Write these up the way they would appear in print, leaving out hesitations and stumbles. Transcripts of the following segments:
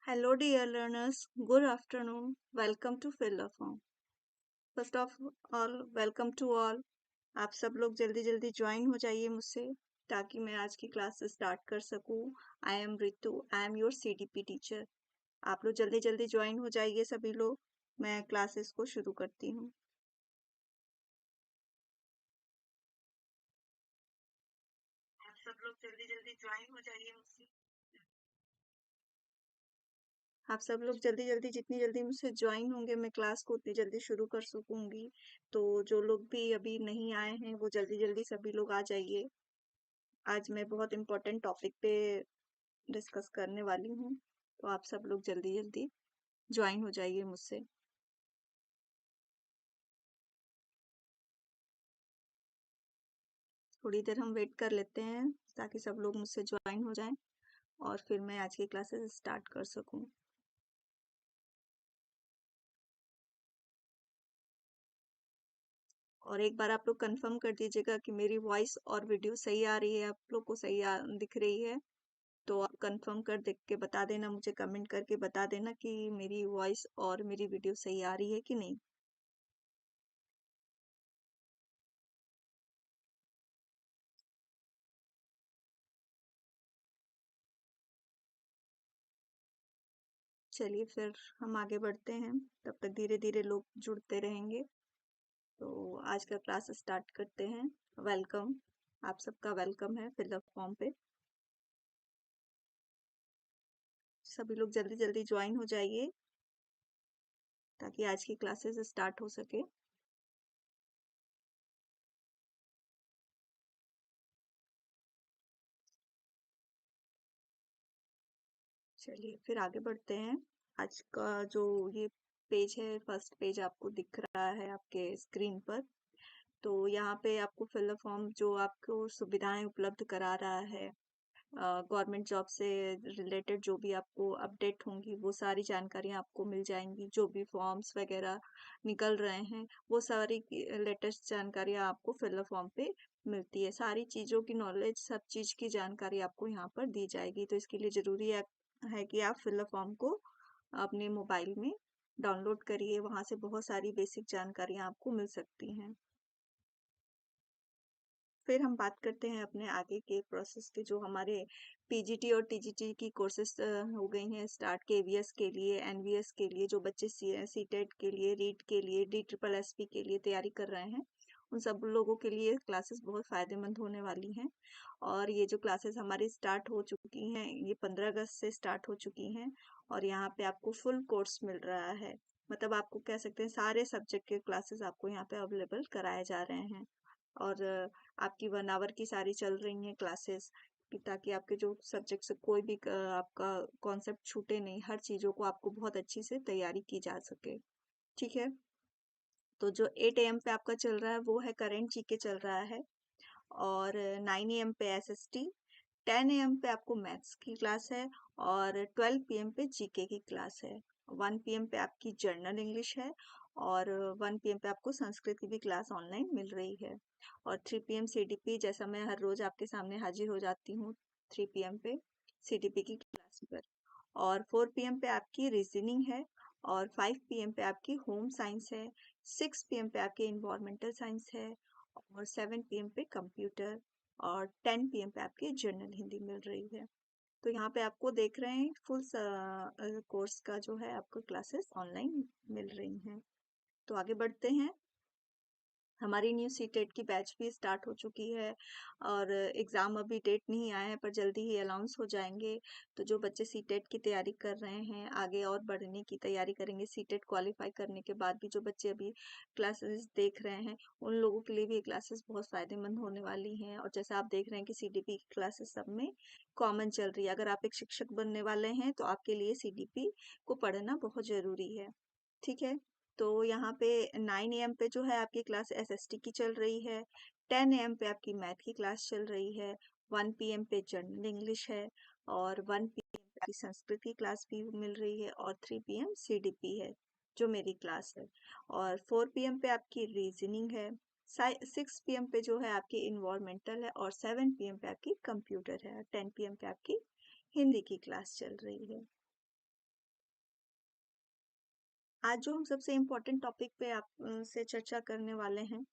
Hello, dear learners. Good afternoon. Welcome to Fill the Form. First of all, welcome to all. आप सब लोग जल्दी जल्दी join हो जाइए मुझसे ताकि मैं आज की क्लास स्टार्ट कर सकूं। I am Ritu, I am your CDP teacher. आप लोग जल्दी जल्दी ज्वाइन हो जाइए सभी लोग। मैं क्लासेस को शुरू करती हूँ। आप सब लोग जल्दी जल्दी ज्वाइन हो जाइए मुझसे। आप सब लोग जल्दी जल्दी जितनी जल्दी मुझसे ज्वाइन होंगे मैं क्लास को उतनी जल्दी शुरू कर सकूंगी। तो जो लोग भी अभी नहीं आए हैं वो जल्दी जल्दी सभी लोग आ जाइए। आज मैं बहुत इम्पोर्टेंट टॉपिक पे डिस्कस करने वाली हूँ। तो आप सब लोग जल्दी जल्दी ज्वाइन हो जाइए मुझसे। थोड़ी देर हम वेट कर लेते हैं ताकि सब लोग मुझसे ज्वाइन हो जाएं और फिर मैं आज की क्लासेस स्टार्ट कर सकूं। और एक बार आप लोग कंफर्म कर दीजिएगा कि मेरी वॉइस और वीडियो सही आ रही है, आप लोग को सही दिख रही है। तो आप कंफर्म कर देख के बता देना, मुझे कमेंट करके बता देना कि मेरी वॉइस और मेरी वीडियो सही आ रही है कि नहीं। चलिए फिर हम आगे बढ़ते हैं, तब तक धीरे धीरे लोग जुड़ते रहेंगे। तो आज का क्लास स्टार्ट करते हैं। वेलकम, आप सबका वेलकम है फिल द फॉर्म पे। सभी लोग जल्दी जल्दी ज्वाइन हो जाइए ताकि आज की क्लासेस स्टार्ट हो सके। चलिए फिर आगे बढ़ते हैं। आज का जो ये पेज है, फर्स्ट पेज आपको दिख रहा है आपके स्क्रीन पर। तो यहाँ पे आपको फिल द फॉर्म जो आपको सुविधाएं उपलब्ध करा रहा है, गवर्नमेंट जॉब से रिलेटेड जो भी आपको अपडेट होंगी वो सारी जानकारियाँ आपको मिल जाएंगी। जो भी फॉर्म्स वगैरह निकल रहे हैं वो सारी लेटेस्ट जानकारियाँ आपको फिल द फॉर्म पे मिलती है। सारी चीज़ों की नॉलेज, सब चीज़ की जानकारी आपको यहाँ पर दी जाएगी। तो इसके लिए ज़रूरी है कि आप फिल द फॉर्म को अपने मोबाइल में डाउनलोड करिए। वहाँ से बहुत सारी बेसिक जानकारियाँ आपको मिल सकती हैं। फिर हम बात करते हैं अपने आगे के प्रोसेस के। जो हमारे पीजीटी और टीजीटी की कोर्सेज हो गई हैं स्टार्ट, केवीएस के लिए, एनवीएस के लिए, जो बच्चे सीटेट के लिए, रीट के लिए, डी ट्रिपल एसपी के लिए तैयारी कर रहे हैं, उन सब लोगों के लिए क्लासेस बहुत फ़ायदेमंद होने वाली हैं। और ये जो क्लासेस हमारी स्टार्ट हो चुकी हैं, ये 15 अगस्त से स्टार्ट हो चुकी हैं। और यहाँ पे आपको फुल कोर्स मिल रहा है। मतलब आपको कह सकते हैं सारे सब्जेक्ट के क्लासेस आपको यहाँ पे अवेलेबल कराए जा रहे हैं। और आपकी 1 आवर की सारी चल रही हैं क्लासेस, ताकि आपके जो सब्जेक्ट से कोई भी आपका कॉन्सेप्ट छूटे नहीं, हर चीज़ों को आपको बहुत अच्छी से तैयारी की जा सके। ठीक है। तो जो 8 AM पे आपका चल रहा है वो है करंट जीके चल रहा है। और 9 AM पे एसएसटी, 10 AM पे आपको मैथ्स की क्लास है। और 12 PM पे जीके की क्लास है। 1 PM पे आपकी जर्नल इंग्लिश है। और 1 PM पे आपको संस्कृत की भी क्लास ऑनलाइन मिल रही है। और 3 PM सीडीपी, जैसा मैं हर रोज आपके सामने हाजिर हो जाती हूँ 3 PM पे सीडीपी की क्लास पर। और 4 PM पे आपकी रीजनिंग है। और 5 PM पे आपकी होम साइंस है। 6 PM पे आपकी इन्वायरमेंटल साइंस है। और 7 PM पे कंप्यूटर। और 10 PM पे आपकी जनरल हिंदी मिल रही है। तो यहाँ पे आपको देख रहे हैं फुल कोर्स का जो है आपको क्लासेस ऑनलाइन मिल रही हैं। तो आगे बढ़ते हैं। हमारी न्यू सीटेट की बैच भी स्टार्ट हो चुकी है। और एग्ज़ाम अभी डेट नहीं आया है पर जल्दी ही अनाउंस हो जाएंगे। तो जो बच्चे सीटेट की तैयारी कर रहे हैं, आगे और बढ़ने की तैयारी करेंगे, सीटेट क्वालिफाई करने के बाद भी जो बच्चे अभी क्लासेस देख रहे हैं, उन लोगों के लिए भी ये क्लासेस बहुत फ़ायदेमंद होने वाली हैं। और जैसा आप देख रहे हैं कि सीडीपी की क्लासेस सब में कॉमन चल रही है। अगर आप एक शिक्षक बनने वाले हैं तो आपके लिए सीडीपी को पढ़ना बहुत ज़रूरी है। ठीक है। तो यहाँ पे 9 AM पे जो है आपकी क्लास एसएसटी की चल रही है। 10 AM पे आपकी मैथ की क्लास चल रही है। 1 PM पे जनरल इंग्लिश है। और 1 PM पे आपकी संस्कृत की क्लास भी मिल रही है। और 3 PM सीडीपी है जो मेरी क्लास है। और 4 PM पे आपकी रीजनिंग है। 6 PM पे जो है आपकी इन्वायरमेंटल है और 7 PM पे आपकी कंप्यूटर है और 10 PM पे आपकी हिंदी की क्लास चल रही है। आज जो हम सबसे इम्पोर्टेंट टॉपिक पे आप से चर्चा करने वाले हैं,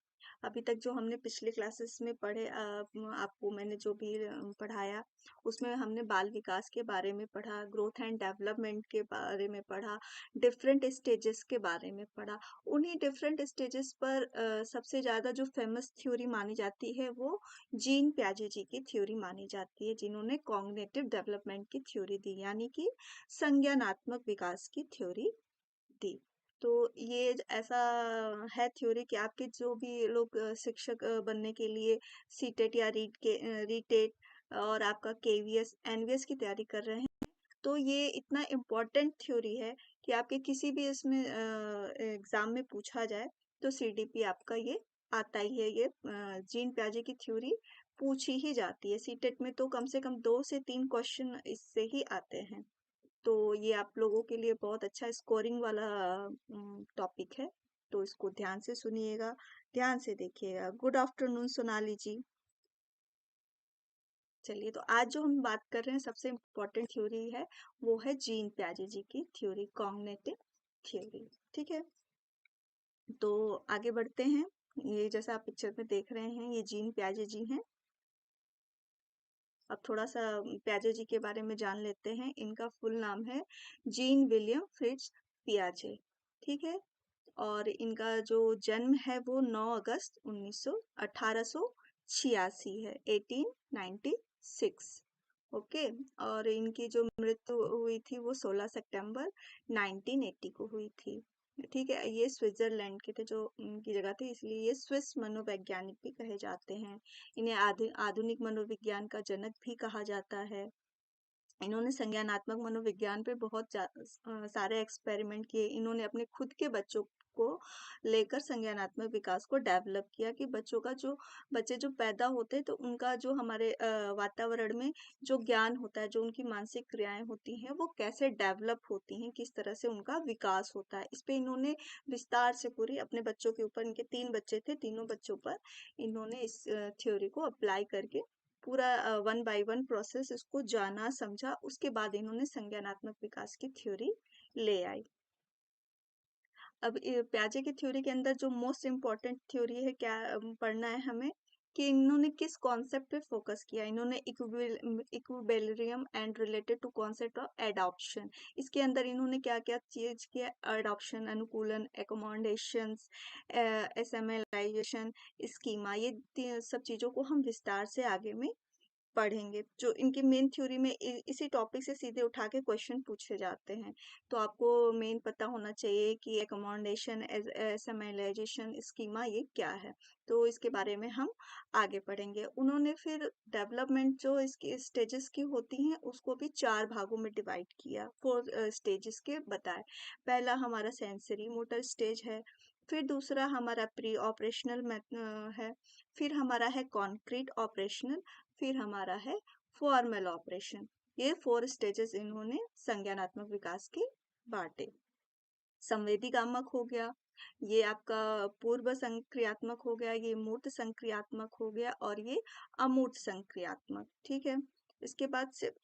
अभी तक जो हमने पिछले क्लासेस में पढ़े, आपको मैंने जो भी पढ़ाया, उसमें हमने बाल विकास के बारे में पढ़ा, ग्रोथ एंड डेवलपमेंट के बारे में पढ़ा, डिफरेंट स्टेजेस के बारे में पढ़ा। उन्हीं डिफरेंट स्टेजेस पर सबसे ज़्यादा जो फेमस थ्योरी मानी जाती है वो जीन प्याजे जी की थ्योरी मानी जाती है, जिन्होंने कॉग्निटिव डेवलपमेंट की थ्योरी दी, यानी कि संज्ञानात्मक विकास की थ्योरी दी। तो ये ऐसा है थ्योरी कि आपके जो भी लोग शिक्षक बनने के लिए सीटेट या रीटेट और आपका केवीएस एनवीएस की तैयारी कर रहे हैं, तो ये इतना इम्पोर्टेंट थ्योरी है कि आपके किसी भी इसमें एग्जाम में पूछा जाए तो सीडीपी आपका ये आता ही है। ये जीन प्याजे की थ्योरी पूछी ही जाती है सीटेट में, तो कम से कम 2 से 3 क्वेश्चन इससे ही आते हैं। तो ये आप लोगों के लिए बहुत अच्छा स्कोरिंग वाला टॉपिक है, तो इसको ध्यान से सुनिएगा, ध्यान से देखिएगा। गुड आफ्टरनून सोनाली जी। चलिए, तो आज जो हम बात कर रहे हैं सबसे इम्पोर्टेंट थ्योरी है, वो है जीन प्याजे जी की थ्योरी, कॉग्निटिव थ्योरी। ठीक है, तो आगे बढ़ते हैं। ये जैसा आप पिक्चर में देख रहे हैं, ये जीन प्याजे जी हैं। अब थोड़ा सा प्याजे जी के बारे में जान लेते हैं। इनका फुल नाम है जीन विलियम फ्रिट्ज पियाजे। ठीक है, और इनका जो जन्म है वो 9 अगस्त 1886 है, 1896। ओके, और इनकी जो मृत्यु हुई थी वो 16 सितंबर 1980 को हुई थी। ठीक है, ये स्विट्जरलैंड के थे जो उनकी जगह थी, इसलिए ये स्विस मनोवैज्ञानिक भी कहे जाते हैं। इन्हें आधुनिक मनोविज्ञान का जनक भी कहा जाता है। इन्होंने संज्ञानात्मक मनोविज्ञान पे बहुत सारे एक्सपेरिमेंट किए। इन्होंने अपने खुद के बच्चों को लेकर संज्ञानात्मक विकास को डेवलप किया कि बच्चे जो पैदा होते हैं तो उनका जो हमारे वातावरण में जो ज्ञान होता है, जो उनकी मानसिक क्रियाएं होती हैं, वो कैसे डेवलप होती हैं, किस तरह से उनका विकास होता है। इस पे इन्होंने विस्तार से पूरी अपने बच्चों के ऊपर, इनके 3 बच्चे थे, तीनों बच्चों पर इन्होंने इस थ्योरी को अप्लाई करके पूरा 1 बाय 1 प्रोसेस इसको जाना समझा। उसके बाद इन्होंने संज्ञानात्मक विकास की थ्योरी ले आई। अब प्याजे की थ्योरी के अंदर जो मोस्ट इम्पोर्टेंट थ्योरी है, क्या पढ़ना है हमें, कि इन्होंने किस कॉन्सेप्ट पे फोकस किया। इन्होंने equilibrium and related to concept of adoption. इसके अंदर इन्होंने क्या क्या चीज किया, एडॉप्शन, अनुकूलन, एकोमोडेशंस, एसेमिलाइजेशन, स्कीमा, ये सब चीजों को हम विस्तार से आगे में पढ़ेंगे। जो इनकी मेन थ्योरी में इसी टॉपिक से सीधे उठा के क्वेश्चन पूछे जाते हैं। तो आपको मेन पता होना चाहिए कि एकोमोडेशन, एसेमिलाइजेशन, स्कीमा ये क्या है, तो इसके बारे में हम आगे पढ़ेंगे। उन्होंने फिर डेवलपमेंट जो इसकी स्टेजेस की होती हैं उसको भी 4 भागों में डिवाइड किया, 4 स्टेजेस के बताए। पहला हमारा सेंसरी मोटर स्टेज है, फिर दूसरा हमारा प्री ऑपरेशनल है, फिर हमारा है कॉन्क्रीट ऑपरेशनल, फिर हमारा है फॉर्मल ऑपरेशन। ये 4 स्टेजेस इन्होंने संज्ञानात्मक विकास के बांटे। संवेदीगामक हो गया, ये आपका पूर्व संक्रियात्मक हो गया, ये मूर्त संक्रियात्मक हो गया, और ये अमूर्त संक्रियात्मक। ठीक है, इसके बाद से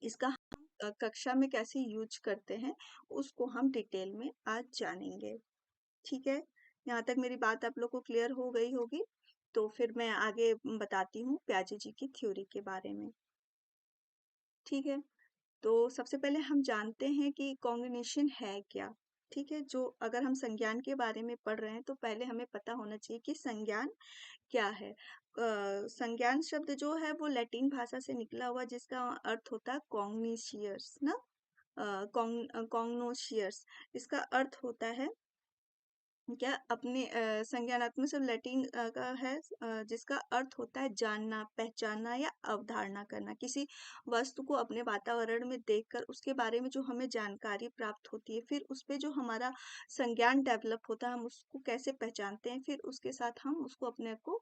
इसका हम कक्षा में कैसे यूज करते हैं उसको हम डिटेल में आज जानेंगे। ठीक है, यहाँ तक मेरी बात आप लोग को क्लियर हो गई होगी। तो फिर मैं आगे बताती हूँ प्याजे जी की थ्योरी के बारे में। ठीक है, तो सबसे पहले हम जानते हैं कि कॉग्निशन है क्या। ठीक है, जो अगर हम संज्ञान के बारे में पढ़ रहे हैं तो पहले हमें पता होना चाहिए कि संज्ञान क्या है। संज्ञान शब्द जो है वो लैटिन भाषा से निकला हुआ, जिसका अर्थ होता है कॉग्निशियस ना, कॉग्नोशियस। इसका अर्थ होता है क्या, अपने संज्ञानात्मक शब्द लैटिन का है, जिसका अर्थ होता है जानना, पहचानना या अवधारणा करना। किसी वस्तु को अपने वातावरण में देखकर उसके बारे में जो हमें जानकारी प्राप्त होती है, फिर उस पे जो हमारा संज्ञान डेवलप होता है, हम उसको कैसे पहचानते हैं, फिर उसके साथ हम उसको अपने को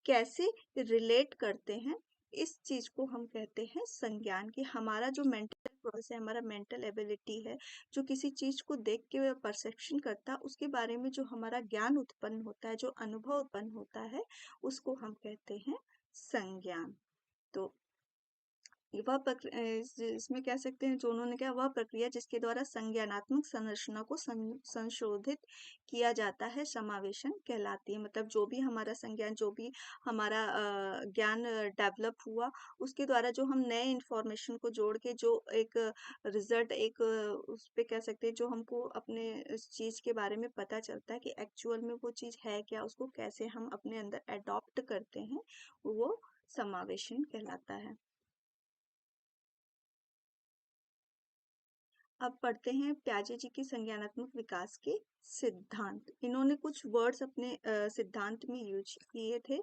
कैसे रिलेट करते हैं, इस चीज को हम कहते हैं संज्ञान, कि हमारा जो मेंटल प्रोसेस है, हमारा मेंटल एबिलिटी है, जो किसी चीज को देख के परसेप्शन करता है, उसके बारे में जो हमारा ज्ञान उत्पन्न होता है, जो अनुभव उत्पन्न होता है, उसको हम कहते हैं संज्ञान। तो वह इसमें कह सकते हैं, जो उन्होंने कहा, वह प्रक्रिया जिसके द्वारा संज्ञानात्मक संरचना को संशोधित किया जाता है, समावेशन कहलाती है। मतलब जो भी हमारा संज्ञान, जो भी हमारा ज्ञान डेवलप हुआ, उसके द्वारा जो हम नए इंफॉर्मेशन को जोड़ के जो एक रिजल्ट, एक उस पे कह सकते हैं, जो हमको अपने इस चीज के बारे में पता चलता है कि एक्चुअल में वो चीज है क्या, उसको कैसे हम अपने अंदर अडॉप्ट करते हैं, वो समावेशन कहलाता है। अब पढ़ते हैं प्याजे जी की संज्ञानात्मक विकास के सिद्धांत। इन्होंने कुछ वर्ड्स अपने सिद्धांत में यूज किए थे,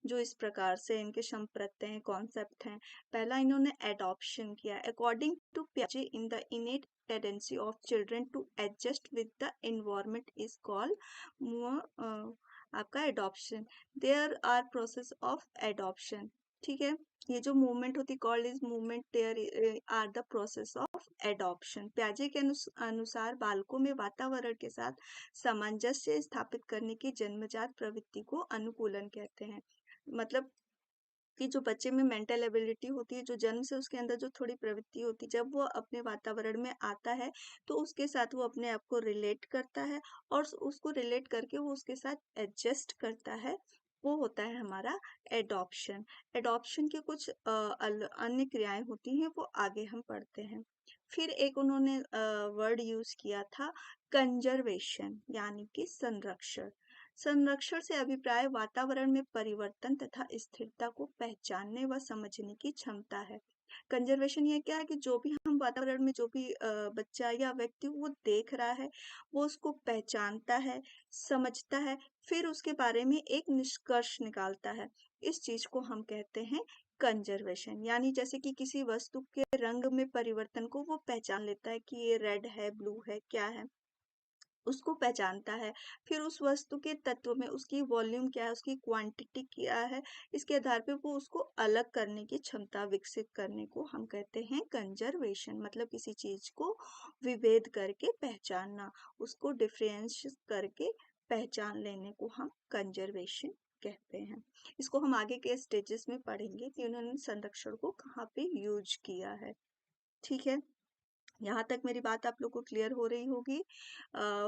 जो इस प्रकार से इनके संप्रत्यय हैं, कॉन्सेप्ट हैं। पहला इन्होंने एडॉप्शन किया। अकॉर्डिंग टू प्याजे, in the innate tendency of children to adjust with the environment is called आपका adoption. There are process of adoption. ठीक है, ये जो मूवमेंट होती, called is movement, there are the process of adoption. प्याजे के अनुसार बालकों में वातावरण के साथ सामंजस्य स्थापित करने की जन्मजात प्रवृत्ति को अनुकूलन कहते हैं। मतलब कि जो बच्चे में मेंटल एबिलिटी होती है, जो जन्म से उसके अंदर जो थोड़ी प्रवृत्ति होती है, जब वो अपने वातावरण में आता है, तो उसके साथ वो अपने आप को रिलेट करता है, और उसको रिलेट करके वो उसके साथ एडजस्ट करता है, वो होता है हमारा एडॉप्शन। एडॉप्शन के कुछ अन्य क्रियाएं होती हैं, वो आगे हम पढ़ते हैं। फिर एक उन्होंने वर्ड यूज किया था, कंजर्वेशन, यानी कि संरक्षण। संरक्षण से अभिप्राय वातावरण में परिवर्तन तथा स्थिरता को पहचानने व समझने की क्षमता है। कंजर्वेशन ये क्या है, कि जो भी हम वातावरण में, जो भी बच्चा या व्यक्ति वो देख रहा है, वो उसको पहचानता है, समझता है, फिर उसके बारे में एक निष्कर्ष निकालता है। इस चीज को हम कहते हैं कंजर्वेशन। यानी जैसे कि किसी वस्तु के रंग में परिवर्तन को वो पहचान लेता है कि ये रेड है, ब्लू है, क्या है, उसको पहचानता है। फिर उस वस्तु के तत्व में उसकी वॉल्यूम क्या है, उसकी क्वांटिटी क्या है, इसके आधार पे वो उसको अलग करने की क्षमता विकसित करने को हम कहते हैं कंजर्वेशन। मतलब किसी चीज को विभेद करके पहचानना, उसको डिफरेंस करके पहचान लेने को हम कंजर्वेशन कहते हैं। इसको हम आगे के स्टेजेस में पढ़ेंगे कि उन्होंने संरक्षण को कहाँ पे यूज किया है। ठीक है, यहाँ तक मेरी बात आप लोग को क्लियर हो रही होगी।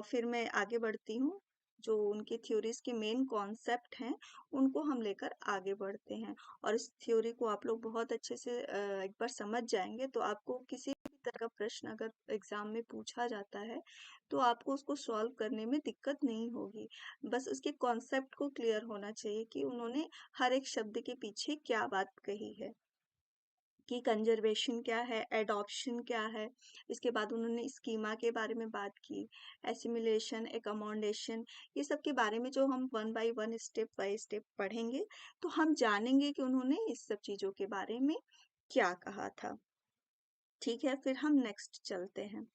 फिर मैं आगे बढ़ती हूँ। जो उनकी थ्योरीज के मेन कॉन्सेप्ट हैं, उनको हम लेकर आगे बढ़ते हैं। और इस थ्योरी को आप लोग बहुत अच्छे से एक बार समझ जाएंगे, तो आपको किसी भी तरह का प्रश्न अगर एग्जाम में पूछा जाता है, तो आपको उसको सॉल्व करने में दिक्कत नहीं होगी। बस उसके कॉन्सेप्ट को क्लियर होना चाहिए कि उन्होंने हर एक शब्द के पीछे क्या बात कही है, कि कंजर्वेशन क्या है, एडॉप्शन क्या है। इसके बाद उन्होंने स्कीमा के बारे में बात की, एसिमिलेशन, एकोमोडेशन, ये सब के बारे में जो हम one by one, step by step पढ़ेंगे, तो हम जानेंगे कि उन्होंने इस सब चीजों के बारे में क्या कहा था। ठीक है, फिर हम नेक्स्ट चलते हैं,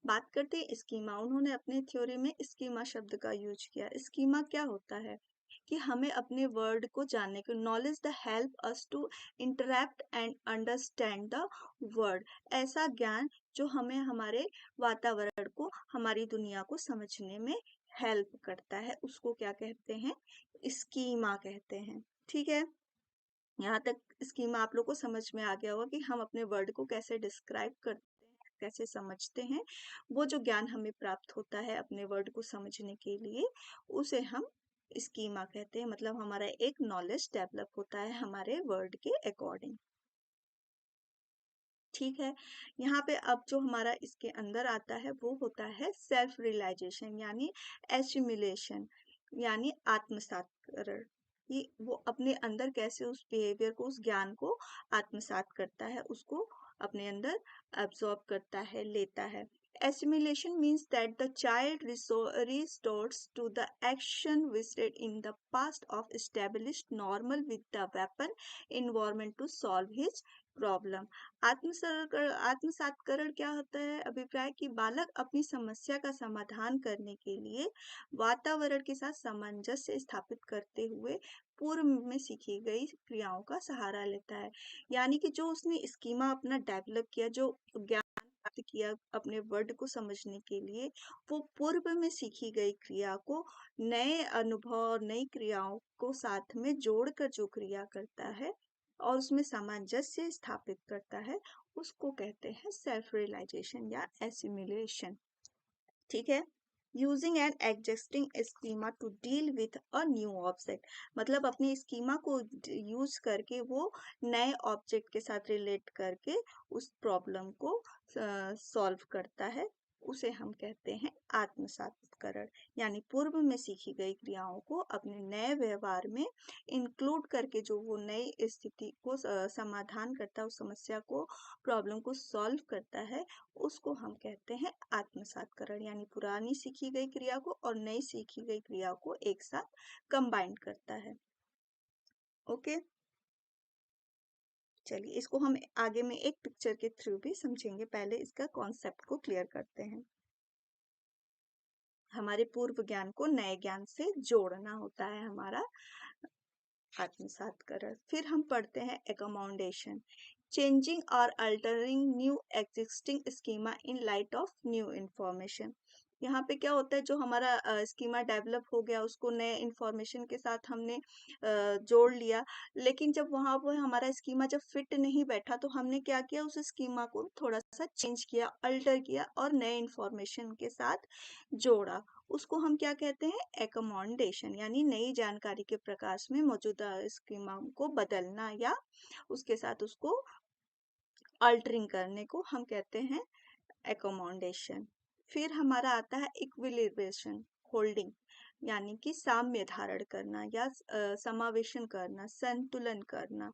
बात करते हैं स्कीमा। उन्होंने अपने थ्योरी में स्कीमा शब्द का यूज किया। स्कीमा क्या होता है, कि हमें अपने वर्ड को जानने के, knowledge the help us to interact and understand the world. ऐसा ज्ञान जो हमें हमारे वातावरण को, हमारी दुनिया को समझने में हेल्प करता है, उसको क्या कहते हैं, स्कीमा कहते हैं। ठीक है, यहाँ तक स्कीमा आप लोग को समझ में आ गया होगा कि हम अपने वर्ड को कैसे डिस्क्राइब करते हैं, कैसे समझते हैं। वो जो ज्ञान हमें प्राप्त होता है अपने वर्ड को समझने के लिए, उसे हम स्कीमा कहते हैं। मतलब हमारा एक नॉलेज डेवलप होता है हमारे वर्ड के अकॉर्डिंग। ठीक है, यहाँ पे अब जो हमारा इसके अंदर आता है, वो होता है सेल्फ रियलाइजेशन, यानी एसिमिलेशन, यानी आत्मसात्करण। कि वो अपने अंदर कैसे उस बिहेवियर को, उस ज्ञान को आत्मसात करता है, उसको अपने अंदर एब्सॉर्ब करता है, लेता है। Assimilation means that the child restores to the action visited in the past of established normal with the weapon environment to solve his problem. आत्मसात्करण क्या होता है? अभिप्राय कि बालक अपनी समस्या का समाधान करने के लिए वातावरण के साथ सामंजस्य स्थापित करते हुए पूर्व में सीखी गई क्रियाओं का सहारा लेता है। यानी कि जो उसने स्कीमा अपना डेवलप किया, जो ज्ञान प्राप्त किया अपने वर्ड को समझने के लिए, वो पूर्व में सीखी गई क्रिया को नए अनुभव और नई क्रियाओं को साथ में जोड़कर जो क्रिया करता है और उसमें सामंजस्य स्थापित करता है, उसको कहते हैं सेल्फ रियलाइजेशन या एसिमिलेशन। ठीक है। Using an existing schema to deal with a new object, मतलब अपनी स्कीमा को यूज करके वो नए ऑब्जेक्ट के साथ रिलेट करके उस प्रॉब्लम को सॉल्व करता है, उसे हम कहते हैं आत्मसात्करण। यानी पूर्व में सीखी गई क्रियाओं को अपने नए व्यवहार में इंक्लूड करके जो वो नई स्थिति को समाधान करता है, उस समस्या को, प्रॉब्लम को सॉल्व करता है, उसको हम कहते हैं आत्मसात्करण। यानी पुरानी सीखी गई क्रिया को और नई सीखी गई क्रिया को एक साथ कंबाइन करता है। ओके, चलिए इसको हम आगे में एक पिक्चर के थ्रू भी समझेंगे। पहले इसका कॉन्सेप्ट को क्लियर करते हैं। हमारे पूर्व ज्ञान को नए ज्ञान से जोड़ना होता है हमारा आत्मसात्करण। फिर हम पढ़ते हैं एकोमोडेशन, चेंजिंग और altering new existing schema in light of new information. यहाँ पे क्या होता है, जो हमारा स्कीमा डेवलप हो गया उसको नए इंफॉर्मेशन के साथ हमने जोड़ लिया, लेकिन जब वहाँ पर हमारा स्कीमा जब फिट नहीं बैठा तो हमने क्या किया, उस स्कीमा को थोड़ा सा चेंज किया, अल्टर किया और नए इंफॉर्मेशन के साथ जोड़ा। उसको हम क्या कहते हैं? एकोमोडेशन। यानी नई जानकारी के प्रकाश में मौजूदा स्कीमा को बदलना या उसके साथ उसको अल्टरिंग करने को हम कहते हैं एकोमोडेशन। फिर हमारा आता है इक्विलिब्रेशन होल्डिंग, यानी कि साम्य धारण करना या समावेशन करना, संतुलन करना।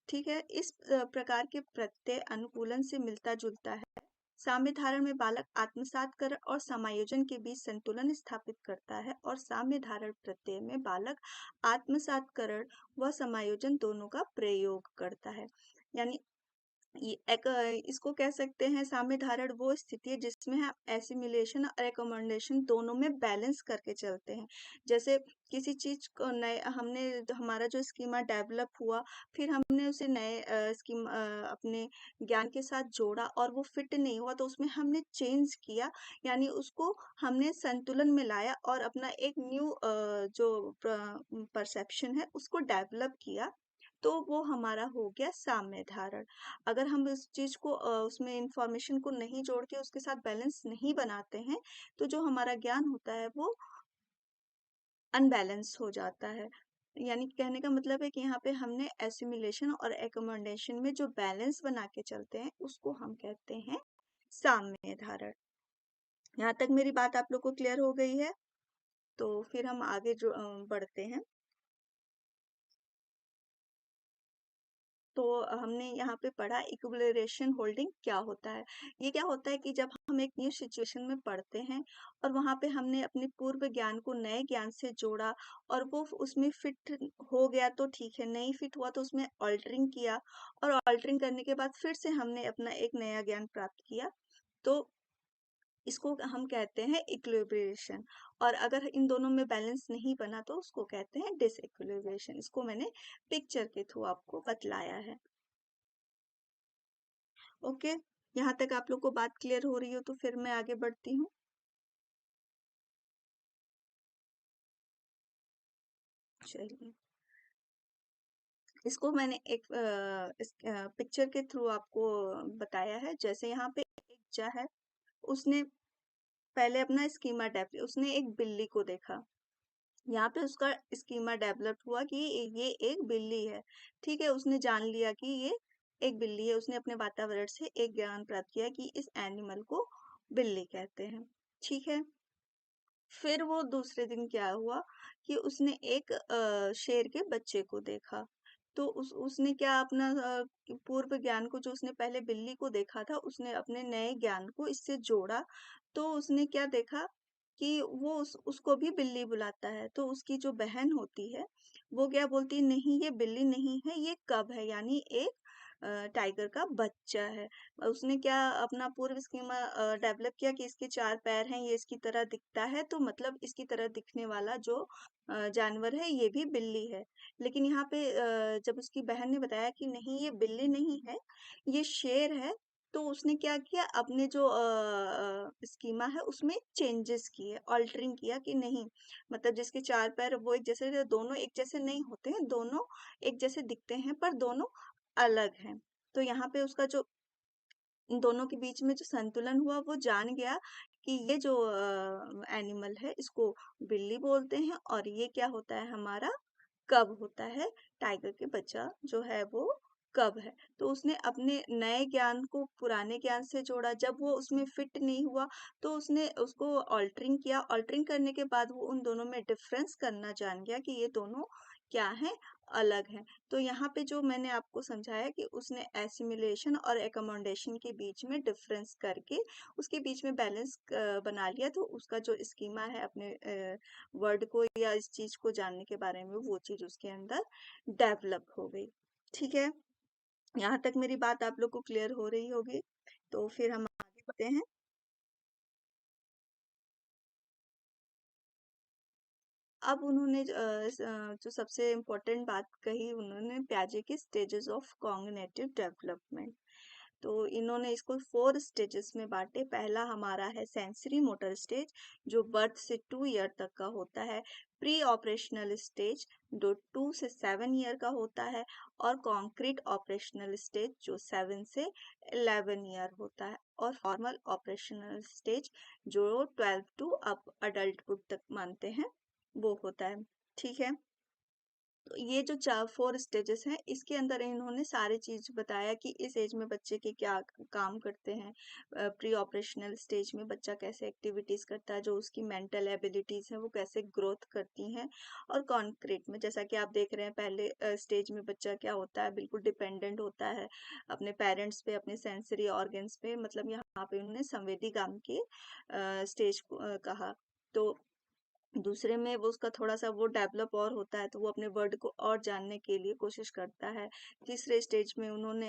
ठीक है। इस प्रकार के प्रत्यय अनुकूलन से मिलता जुलता है। साम्य धारण में बालक आत्मसात्करण और समायोजन के बीच संतुलन स्थापित करता है, और साम्य धारण प्रत्यय में बालक आत्मसात्करण व समायोजन दोनों का प्रयोग करता है। यानी इसको कह सकते हैं, साम्य धारण वो स्थिति है जिसमें हम एसिमिलेशन और एकोमोडेशन दोनों में बैलेंस करके चलते हैं। जैसे किसी चीज को नए हमने हमारा जो स्कीमा डेवलप हुआ, फिर हमने उसे नए स्कीम अपने ज्ञान के साथ जोड़ा और वो फिट नहीं हुआ तो उसमें हमने चेंज किया, यानी उसको हमने संतुलन में लाया और अपना एक न्यू जो परसेप्शन है उसको डेवलप किया, तो वो हमारा हो गया साम्य धारण। अगर हम उस चीज को उसमें इंफॉर्मेशन को नहीं जोड़ के उसके साथ बैलेंस नहीं बनाते हैं, तो जो हमारा ज्ञान होता है वो अनबैलेंस हो जाता है। यानी कहने का मतलब है कि यहाँ पे हमने एसिमिलेशन और एकोमोडेशन में जो बैलेंस बना के चलते हैं उसको हम कहते हैं साम्य धारण। यहाँ तक मेरी बात आप लोग को क्लियर हो गई है? तो फिर हम आगे जो बढ़ते हैं। तो हमने यहाँ पे पढ़ा इक्विलिब्रेशन होल्डिंग क्या होता है। ये क्या होता है कि जब हम एक न्यू सिचुएशन में पढ़ते हैं और वहाँ पे हमने अपने पूर्व ज्ञान को नए ज्ञान से जोड़ा और वो उसमें फिट हो गया तो ठीक है, नहीं फिट हुआ तो उसमें अल्टरिंग किया, और अल्टरिंग करने के बाद फिर से हमने अपना एक नया ज्ञान प्राप्त किया, तो इसको हम कहते हैं इक्विलिब्रेशन। और अगर इन दोनों में बैलेंस नहीं बना तो उसको कहते हैं डिसइक्विलिब्रेशन। इसको मैंने पिक्चर के थ्रू आपको बतलाया है। ओके, यहाँ तक आप लोग को बात क्लियर हो रही हो तो फिर मैं आगे बढ़ती हूँ। चलिए, इसको मैंने एक इस पिक्चर के थ्रू आपको बताया है। जैसे यहाँ पे एक बच्चा है, उसने पहले अपना स्कीमा डेवलप, उसने एक बिल्ली को देखा। यहाँ पे उसका स्कीमा डेवलप हुआ कि ये एक बिल्ली है। ठीक है, उसने जान लिया कि ये एक बिल्ली है। उसने अपने वातावरण से एक ज्ञान प्राप्त किया कि इस एनिमल को बिल्ली कहते हैं। ठीक है। फिर वो दूसरे दिन क्या हुआ कि उसने एक शेर के बच्चे को देखा। तो उसने क्या अपना पूर्व ज्ञान को, जो उसने पहले बिल्ली को देखा था, उसने अपने नए ज्ञान को इससे जोड़ा। तो उसने क्या देखा कि वो उसको भी बिल्ली बुलाता है। तो उसकी जो बहन होती है वो क्या बोलती है, नहीं ये बिल्ली नहीं है, ये कब है, यानी एक टाइगर का बच्चा है। उसने क्या अपना पूर्व स्कीमा डेवलप किया कि इसके 4 पैर हैं, ये इसकी तरह दिखता है, तो मतलब इसकी तरह दिखने वाला जो जानवर है ये भी बिल्ली है। लेकिन यहाँ पे जब उसकी बहन ने बताया कि नहीं ये बिल्ली नहीं है, ये शेर है, तो उसने क्या किया अपने जो स्कीमा है उसमें चेंजेस किए, ऑल्टरिंग किया कि नहीं, मतलब जिसके 4 पैर वो एक जैसे थे, दोनों एक जैसे नहीं होते हैं, दोनों एक जैसे दिखते हैं पर दोनों अलग हैं। तो यहाँ पे उसका जो इन दोनों के बीच में जो संतुलन हुआ वो जान गया कि ये जो एनिमल है इसको बिल्ली बोलते हैं और ये क्या होता है हमारा कब होता है, टाइगर के बच्चा जो है वो कब है। तो उसने अपने नए ज्ञान को पुराने ज्ञान से जोड़ा, जब वो उसमें फिट नहीं हुआ तो उसने उसको ऑल्टरिंग किया, ऑल्टरिंग करने के बाद वो उन दोनों में डिफरेंस करना जान गया कि ये दोनों क्या हैं, अलग हैं। तो यहाँ पे जो मैंने आपको समझाया कि उसने एसिमिलेशन और एकोमोडेशन के बीच में डिफरेंस करके उसके बीच में बैलेंस बना लिया, तो उसका जो स्कीमा है अपने वर्ड को या इस चीज को जानने के बारे में वो चीज उसके अंदर डेवलप हो गई। ठीक है, यहाँ तक मेरी बात आप लोग को क्लियर हो रही होगी। तो फिर हम आगे बढ़ते हैं। अब उन्होंने जो सबसे इम्पोर्टेंट बात कही उन्होंने प्याजे के स्टेजेस ऑफ कॉग्निटिव डेवलपमेंट। तो इन्होंने इसको 4 स्टेजेस में बांटे। पहला हमारा है सेंसरी मोटर स्टेज जो बर्थ से 2 ईयर तक का होता है। प्री ऑपरेशनल स्टेज जो 2 से 7 ईयर का होता है। और कॉन्क्रीट ऑपरेशनल स्टेज जो 7 से 11 ईयर होता है। और फॉर्मल ऑपरेशनल स्टेज जो 12 टू अब अडल्टहुड तक मानते हैं वो होता है। ठीक है, तो ये जो 4 स्टेजेस हैं इसके अंदर इन्होंने सारी चीज बताया कि इस एज में बच्चे के क्या काम करते हैं। प्री ऑपरेशनल स्टेज में बच्चा कैसे एक्टिविटीज करता है, जो उसकी मेंटल एबिलिटीज हैं वो कैसे ग्रोथ करती हैं। और कॉन्क्रीट में जैसा कि आप देख रहे हैं पहले स्टेज में बच्चा क्या होता है, बिल्कुल डिपेंडेंट होता है अपने पेरेंट्स पे, अपने सेंसरी ऑर्गन्स पे, मतलब यहाँ पे उन्होंने संवेदी काम के स्टेज को कहा। तो दूसरे में वो उसका थोड़ा-सा वो डेवलप और होता है, तो वो अपने वर्ड को और जानने के लिए कोशिश करता है। तीसरे स्टेज में उन्होंने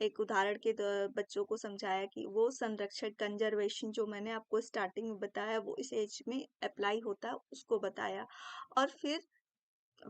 एक उदाहरण के बच्चों को समझाया कि वो संरक्षण कंजर्वेशन जो मैंने आपको स्टार्टिंग में बताया वो इस एज में अप्लाई होता है, उसको बताया। और फिर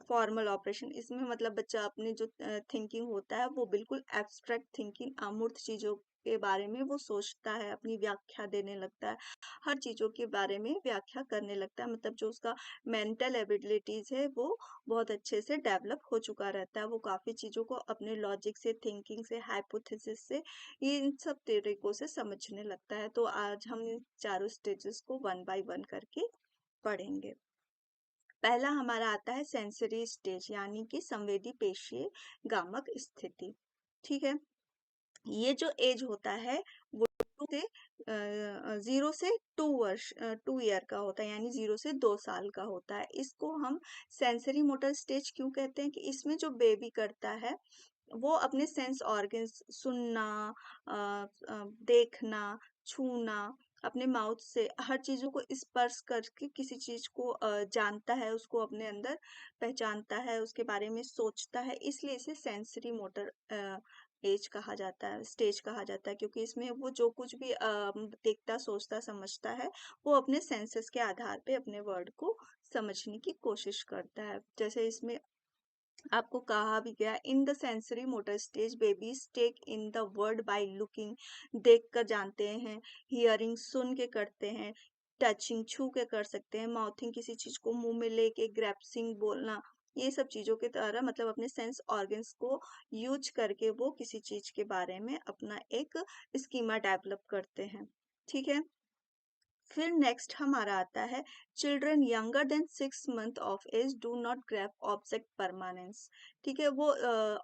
फॉर्मल ऑपरेशन इसमें मतलब बच्चा अपने जो थिंकिंग होता है वो बिल्कुल एब्स्ट्रैक्ट थिंकिंग, अमूर्त चीजों के बारे में वो सोचता है, अपनी व्याख्या देने लगता है, हर चीजों के बारे में व्याख्या करने लगता है, मतलब जो उसका मेंटल एबिलिटीज है वो बहुत अच्छे से डेवलप हो चुका रहता है। वो काफी चीजों को अपने लॉजिक से, थिंकिंग से, हाइपोथेसिस से, ये इन सब तरीकों से समझने लगता है। तो आज हम इन चारों स्टेजेस को वन बाय वन करके पढ़ेंगे। पहला हमारा आता है सेंसरी स्टेज यानी कि संवेदी पेशीय गामक स्थिति। ठीक है, ये जो एज होता है वो 0 से 2 ईयर का होता है, यानी 0 से 2 साल का होता है। इसको हम सेंसरी मोटर स्टेज क्यों कहते हैं कि इसमें जो बेबी करता है वो अपने सेंस ऑर्गन्स, सुनना, अ, देखना, छूना, अपने माउथ से हर चीजों को स्पर्श करके किसी चीज को जानता है, उसको अपने अंदर पहचानता है, उसके बारे में सोचता है, इसलिए इसे सेंसरी मोटर एज कहा जाता है, स्टेज कहा जाता है, क्योंकि इसमें वो जो कुछ भी देखता, सोचता, समझता है वो अपने सेंसेस के आधार पे अपने वर्ड को समझने की कोशिश करता है। जैसे इसमें आपको कहा भी गया in the sensory motor stage babies take in the world by looking, देख कर जानते हैं, हियरिंग सुन के करते हैं, टचिंग छू के कर सकते हैं, माउथिंग किसी चीज को मुंह में लेके, ग्रैप्सिंग बोलना, ये सब चीजों के द्वारा मतलब अपने सेंस ऑर्गन्स को यूज करके वो किसी चीज के बारे में अपना एक स्कीमा डेवलप करते हैं। ठीक है, फिर नेक्स्ट हमारा आता है children younger than 6 month of age do not grab object permanence. ठीक है, वो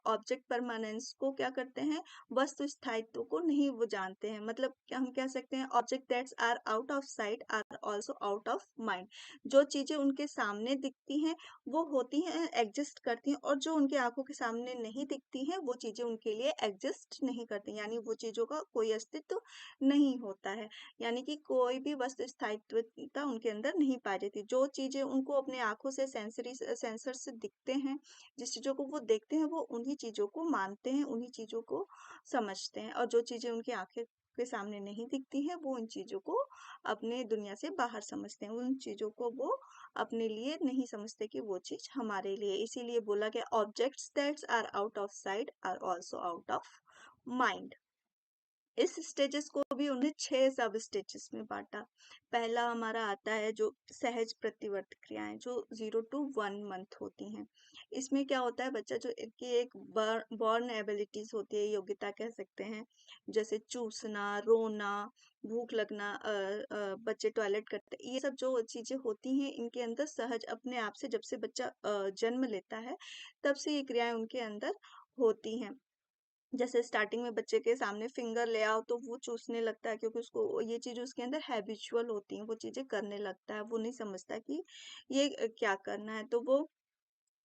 ऑब्जेक्ट परमानेंस को क्या करते हैं, वस्तु स्थायित्व को नहीं वो जानते हैं, मतलब क्या हम कह सकते हैं object that's are out of sight are also out of mind. जो चीजें उनके सामने दिखती हैं वो होती हैं, एग्जिस्ट करती हैं, और जो उनकी आंखों के सामने नहीं दिखती हैं वो चीजें उनके लिए एग्जिस्ट नहीं करती, यानी वो चीजों का कोई अस्तित्व नहीं होता है, यानी कि कोई भी वस्तु स्थायित्वता उनके अंदर नहीं पाई जाती। जो चीजें उनको अपने आंखों से सेंसर से दिखते हैं, जिस चीजों को वो देखते हैं वो उन्हीं चीज़ों को मानते हैं, उन्हीं चीज़ों को समझते हैं, और जो चीज़ें उनकी आँखें के सामने नहीं दिखती हैं वो उन चीज़ों को अपने दुनिया से बाहर समझते हैं, उन चीज़ों को वो अपने लिए नहीं समझते कि वो चीज़ हमारे लिए। इसीलिए बोला गया objects that's are out of sight are also out of mind. इस स्टेजेस को भी उन्हें 6 सब स्टेजेस में बांटा। पहला हमारा आता है जो सहज प्रतिवर्त क्रियाएं, जो 0 to 1 मंथ होती हैं। इसमें क्या होता है, बच्चा जो इनकी एक बॉर्न एबिलिटीज होती है, योग्यता कह सकते हैं, जैसे चूसना, रोना, भूख लगना, बच्चे टॉयलेट करते, ये सब जो चीजें होती हैं इनके अंदर सहज अपने आप से, जब से बच्चा जन्म लेता है तब से ये क्रियाएं उनके अंदर होती हैं। जैसे स्टार्टिंग में बच्चे के सामने फिंगर ले आओ तो वो चूसने लगता है, क्योंकि उसको ये चीज उसके अंदर हैबिचुअल होती है, वो चीजें करने लगता है, वो नहीं समझता कि ये क्या करना है। तो वो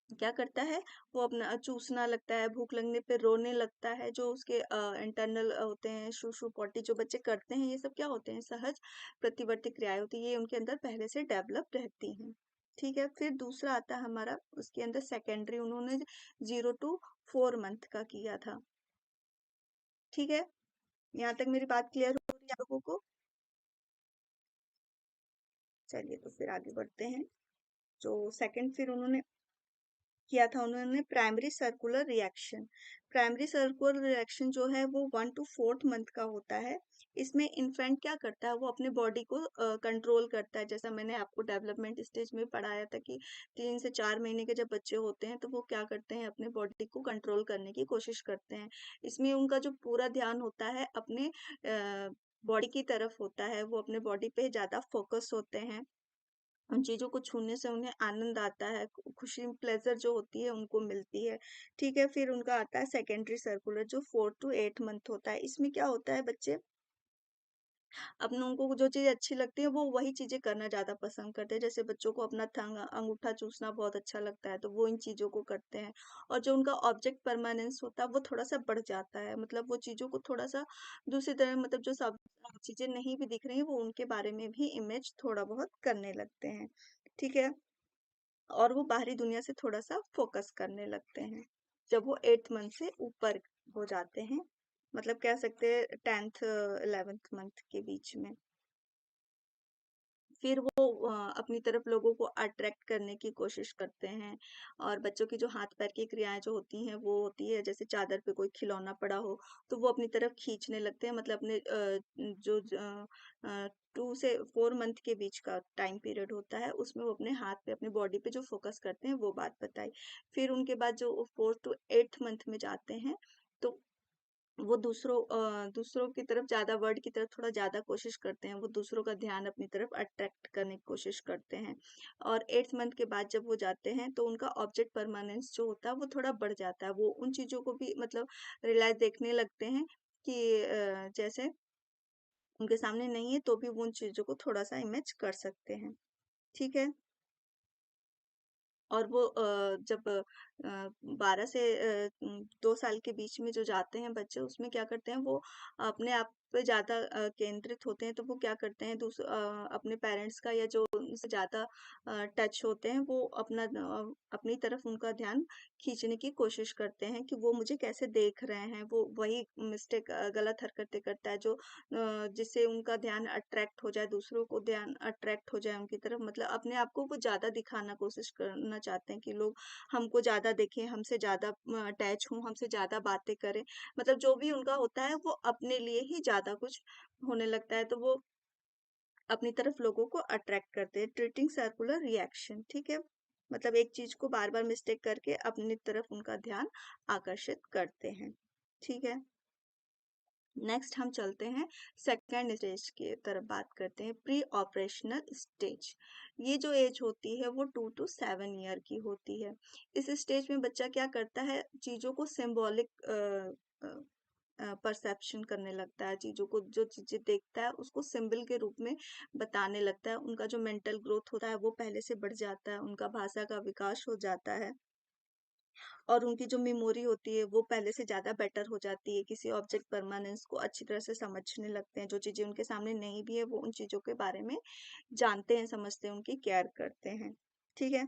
क्या करता है, वो अपना चूसना लगता है, भूख लगने पे रोने लगता है। जो उसके इंटरनल होते हैं, शूशु पॉटी जो बच्चे करते हैं, ये सब क्या होते हैं, सहज प्रतिवर्ती क्रियाएं होती है, ये उनके अंदर पहले से डेवलप रहती हैं। ठीक है, फिर दूसरा आता है हमारा, उसके अंदर सेकेंडरी, उन्होंने 0 to 4 मंथ का किया था। ठीक है, यहाँ तक मेरी बात क्लियर हो रही है आप लोगों को? चलिए तो फिर आगे बढ़ते हैं। जो सेकंड फिर उन्होंने किया था, उन्होंने primary circular reaction. Primary circular reaction जो है वो 1 to 4 मंथ का होता है। इसमें इन्फेंट क्या करता है, वो अपने बॉडी को कंट्रोल करता है। जैसा मैंने आपको डेवलपमेंट स्टेज में पढ़ाया था कि 3 से 4 महीने के जब बच्चे होते हैं तो वो क्या करते हैं, अपने बॉडी को कंट्रोल करने की कोशिश करते हैं। इसमें उनका जो पूरा ध्यान होता है अपने बॉडी की तरफ होता है, वो अपने बॉडी पे ज्यादा फोकस होते हैं। उन चीजों को छूने से उन्हें आनंद आता है, खुशी, प्लेजर जो होती है उनको मिलती है। ठीक है, फिर उनका आता है सेकेंडरी सर्कुलर जो 4 to 8 मंथ होता है। इसमें क्या होता है, बच्चे अपने उनको जो चीज अच्छी लगती है वो वही चीजें करना ज्यादा पसंद करते हैं। जैसे बच्चों को अपना अंगूठा चूसना बहुत अच्छा लगता है तो वो इन चीजों को करते हैं। और जो उनका ऑब्जेक्ट परमानेंस होता है वो थोड़ा सा बढ़ जाता है, मतलब वो चीजों को थोड़ा सा दूसरी तरह, मतलब जो सब चीजें नहीं भी दिख रही हैं वो उनके बारे में भी इमेज थोड़ा बहुत करने लगते हैं। ठीक है, और वो बाहरी दुनिया से थोड़ा सा फोकस करने लगते हैं जब वो 8 मंथ से ऊपर हो जाते हैं, मतलब कह सकते हैं 10th 11th मंथ के बीच में। फिर वो अपनी तरफ लोगों को अट्रैक्ट करने की कोशिश करते हैं। और बच्चों की जो हाथ पैर की क्रियाएं जो होती हैं वो होती है, जैसे चादर पे कोई खिलौना पड़ा हो तो वो अपनी तरफ खींचने लगते हैं, मतलब अपने जो 2 से 4 मंथ के बीच का टाइम पीरियड होता है उसमें वो अपने हाथ पे, अपने बॉडी पे जो फोकस करते हैं, वो बात बताई। फिर उनके बाद जो 4 to 8 मंथ में जाते हैं तो वो दूसरों की तरफ ज्यादा, वर्ड की तरफ थोड़ा ज्यादा कोशिश करते हैं, वो दूसरों का ध्यान अपनी तरफ अट्रैक्ट करने की कोशिश करते हैं। और 8 मंथ के बाद जब वो जाते हैं तो उनका ऑब्जेक्ट परमानेंस जो होता है वो थोड़ा बढ़ जाता है, वो उन चीजों को भी मतलब रियलाइज देखने लगते हैं कि जैसे उनके सामने नहीं है तो भी वो उन चीजों को थोड़ा सा इमेज कर सकते हैं। ठीक है, और वो जब 12 से 2 साल के बीच में जो जाते हैं बच्चे, उसमें क्या करते हैं, वो अपने आप पे ज्यादा केंद्रित होते हैं। तो वो क्या करते हैं, अपने पेरेंट्स का या जो उनसे ज्यादा टच होते हैं वो अपनी तरफ उनका ध्यान खींचने की कोशिश करते हैं कि वो मुझे कैसे देख रहे हैं। वो वही मिस्टेक, गलत हरकतें करता है जो जिससे उनका ध्यान अट्रैक्ट हो जाए, दूसरों को ध्यान अट्रैक्ट हो जाए उनकी तरफ, मतलब अपने आप को वो ज्यादा दिखाना कोशिश करना चाहते हैं कि लोग हमको ज्यादा देखें, हमसे ज्यादा अटैच हों, हमसे ज्यादा बातें करें। मतलब जो भी उनका होता है वो अपने लिए ही ज्यादा कुछ होने लगता है, तो वो अपनी तरफ लोगों को अट्रैक्ट करते हैं। ट्रीटिंग सर्कुलर रिएक्शन, ठीक है, मतलब एक चीज को बार बार मिस्टेक करके अपनी तरफ उनका ध्यान आकर्षित करते हैं। ठीक है, नेक्स्ट हम चलते हैं सेकेंड स्टेज की तरफ, बात करते हैं प्री ऑपरेशनल स्टेज। ये जो एज होती है वो 2 to 7 ईयर की होती है। इस स्टेज में बच्चा क्या करता है, चीजों को सिंबॉलिक परसेप्शन करने लगता है, चीजों को, जो चीजें देखता है उसको सिंबल के रूप में बताने लगता है। उनका जो मेंटल ग्रोथ होता है वो पहले से बढ़ जाता है, उनका भाषा का विकास हो जाता है, और उनकी जो मेमोरी होती है वो पहले से ज्यादा बेटर हो जाती है, किसी ऑब्जेक्ट परमानेंस को अच्छी तरह से समझने लगते हैं। जो चीजें उनके सामने नहीं भी है वो उन चीजों के बारे में जानते हैं, समझते हैं, उनकी केयर करते हैं। ठीक है,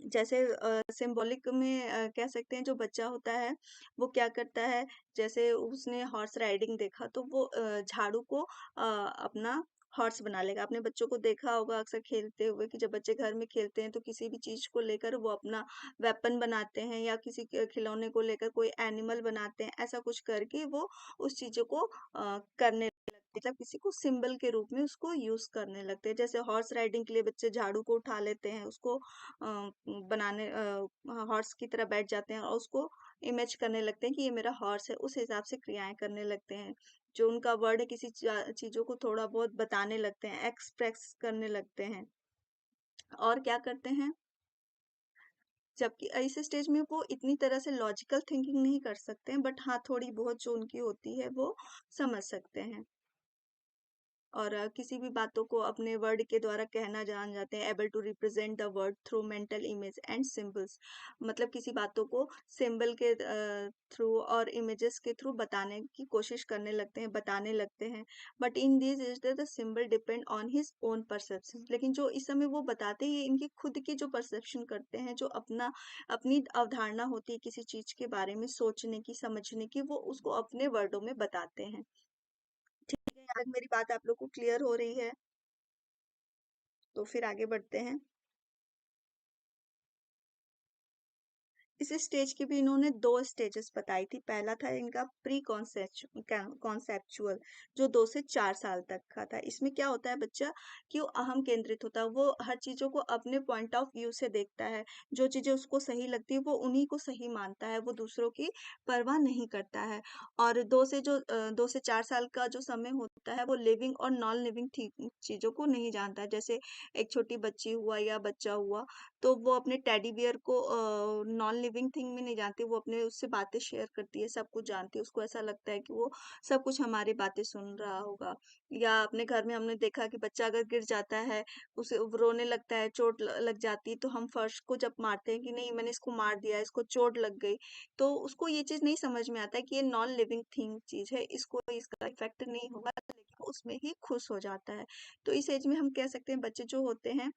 जैसे सिंबॉलिक में कह सकते हैं जो बच्चा होता है वो क्या करता है, जैसे उसने हॉर्स राइडिंग देखा तो वो झाड़ू को अपना हॉर्स बना लेगा। अपने बच्चों को देखा होगा अक्सर खेलते हुए कि जब बच्चे घर में खेलते हैं तो किसी भी चीज को लेकर वो अपना वेपन बनाते हैं या किसी के खिलौने को लेकर कोई एनिमल बनाते हैं, ऐसा कुछ करके वो उस चीजों को करने मतलब किसी को सिंबल के रूप में उसको यूज करने लगते हैं। जैसे हॉर्स राइडिंग के लिए बच्चे झाड़ू को उठा लेते हैं, उसको बनाने हॉर्स की तरह बैठ जाते हैं और उसको इमेज करने लगते हैं कि ये मेरा हॉर्स है, उस हिसाब से क्रियाएं करने लगते हैं। जो उनका वर्ड है किसी चीजों को थोड़ा बहुत बताने लगते हैं, एक्सप्रेस करने लगते हैं। और क्या करते हैं, जबकि इस स्टेज में वो इतनी तरह से लॉजिकल थिंकिंग नहीं कर सकते हैं, बट हाँ थोड़ी बहुत जो उनकी होती है वो समझ सकते हैं। और किसी भी बातों को अपने वर्ड के द्वारा कहना जान जाते हैं, able to represent the world through mental image and symbols. मतलब किसी बातों को सिंबल के थ्रू और इमेजेस के थ्रू बताने की कोशिश करने लगते हैं, बताने लगते हैं। But in this is the symbol depend on his own perception. लेकिन जो इस समय वो बताते हैं इनकी खुद की जो परसेप्शन करते हैं, जो अपनी अवधारणा होती है किसी चीज के बारे में सोचने की, समझने की, वो उसको अपने वर्डों में बताते हैं। ठीक है, यहाँ तक मेरी बात आप लोग को क्लियर हो रही है? तो फिर आगे बढ़ते हैं। इस स्टेज की भी इन्होंने दो स्टेजेस बताई थी। पहला था इनका प्री कॉन्सेप्चुअल, जो 2 से 4 साल तक का था। इसमें क्या होता है बच्चा कि वो अहम केंद्रित होता है, वो हर चीजों को अपने पॉइंट ऑफ व्यू से देखता है। जो चीजें उसको सही लगती है वो उन्हीं को सही मानता है, वो दूसरों की परवाह नहीं करता है। और 2 से 4 साल का जो समय होता है वो लिविंग और नॉन लिविंग चीजों को नहीं जानता है। जैसे एक छोटी बच्ची हुआ या बच्चा हुआ, तो वो अपने टेडी बियर को नॉन लिविंग थिंग में नहीं जानती, वो अपने उससे बातें शेयर करती है, सब कुछ जानती है, उसको ऐसा लगता है कि वो सब कुछ हमारी बातें सुन रहा होगा। या अपने घर में हमने देखा कि बच्चा अगर गिर जाता है, उसे वो रोने लगता है, चोट लग जाती है, तो हम फर्श को जब मारते हैं कि नहीं मैंने इसको मार दिया, इसको चोट लग गई, तो उसको ये चीज नहीं समझ में आता है कि ये नॉन लिविंग थिंग चीज है, इसको इसका इफेक्ट नहीं होगा, लेकिन उसमें ही खुश हो जाता है। तो इस एज में हम कह सकते हैं बच्चे जो होते हैं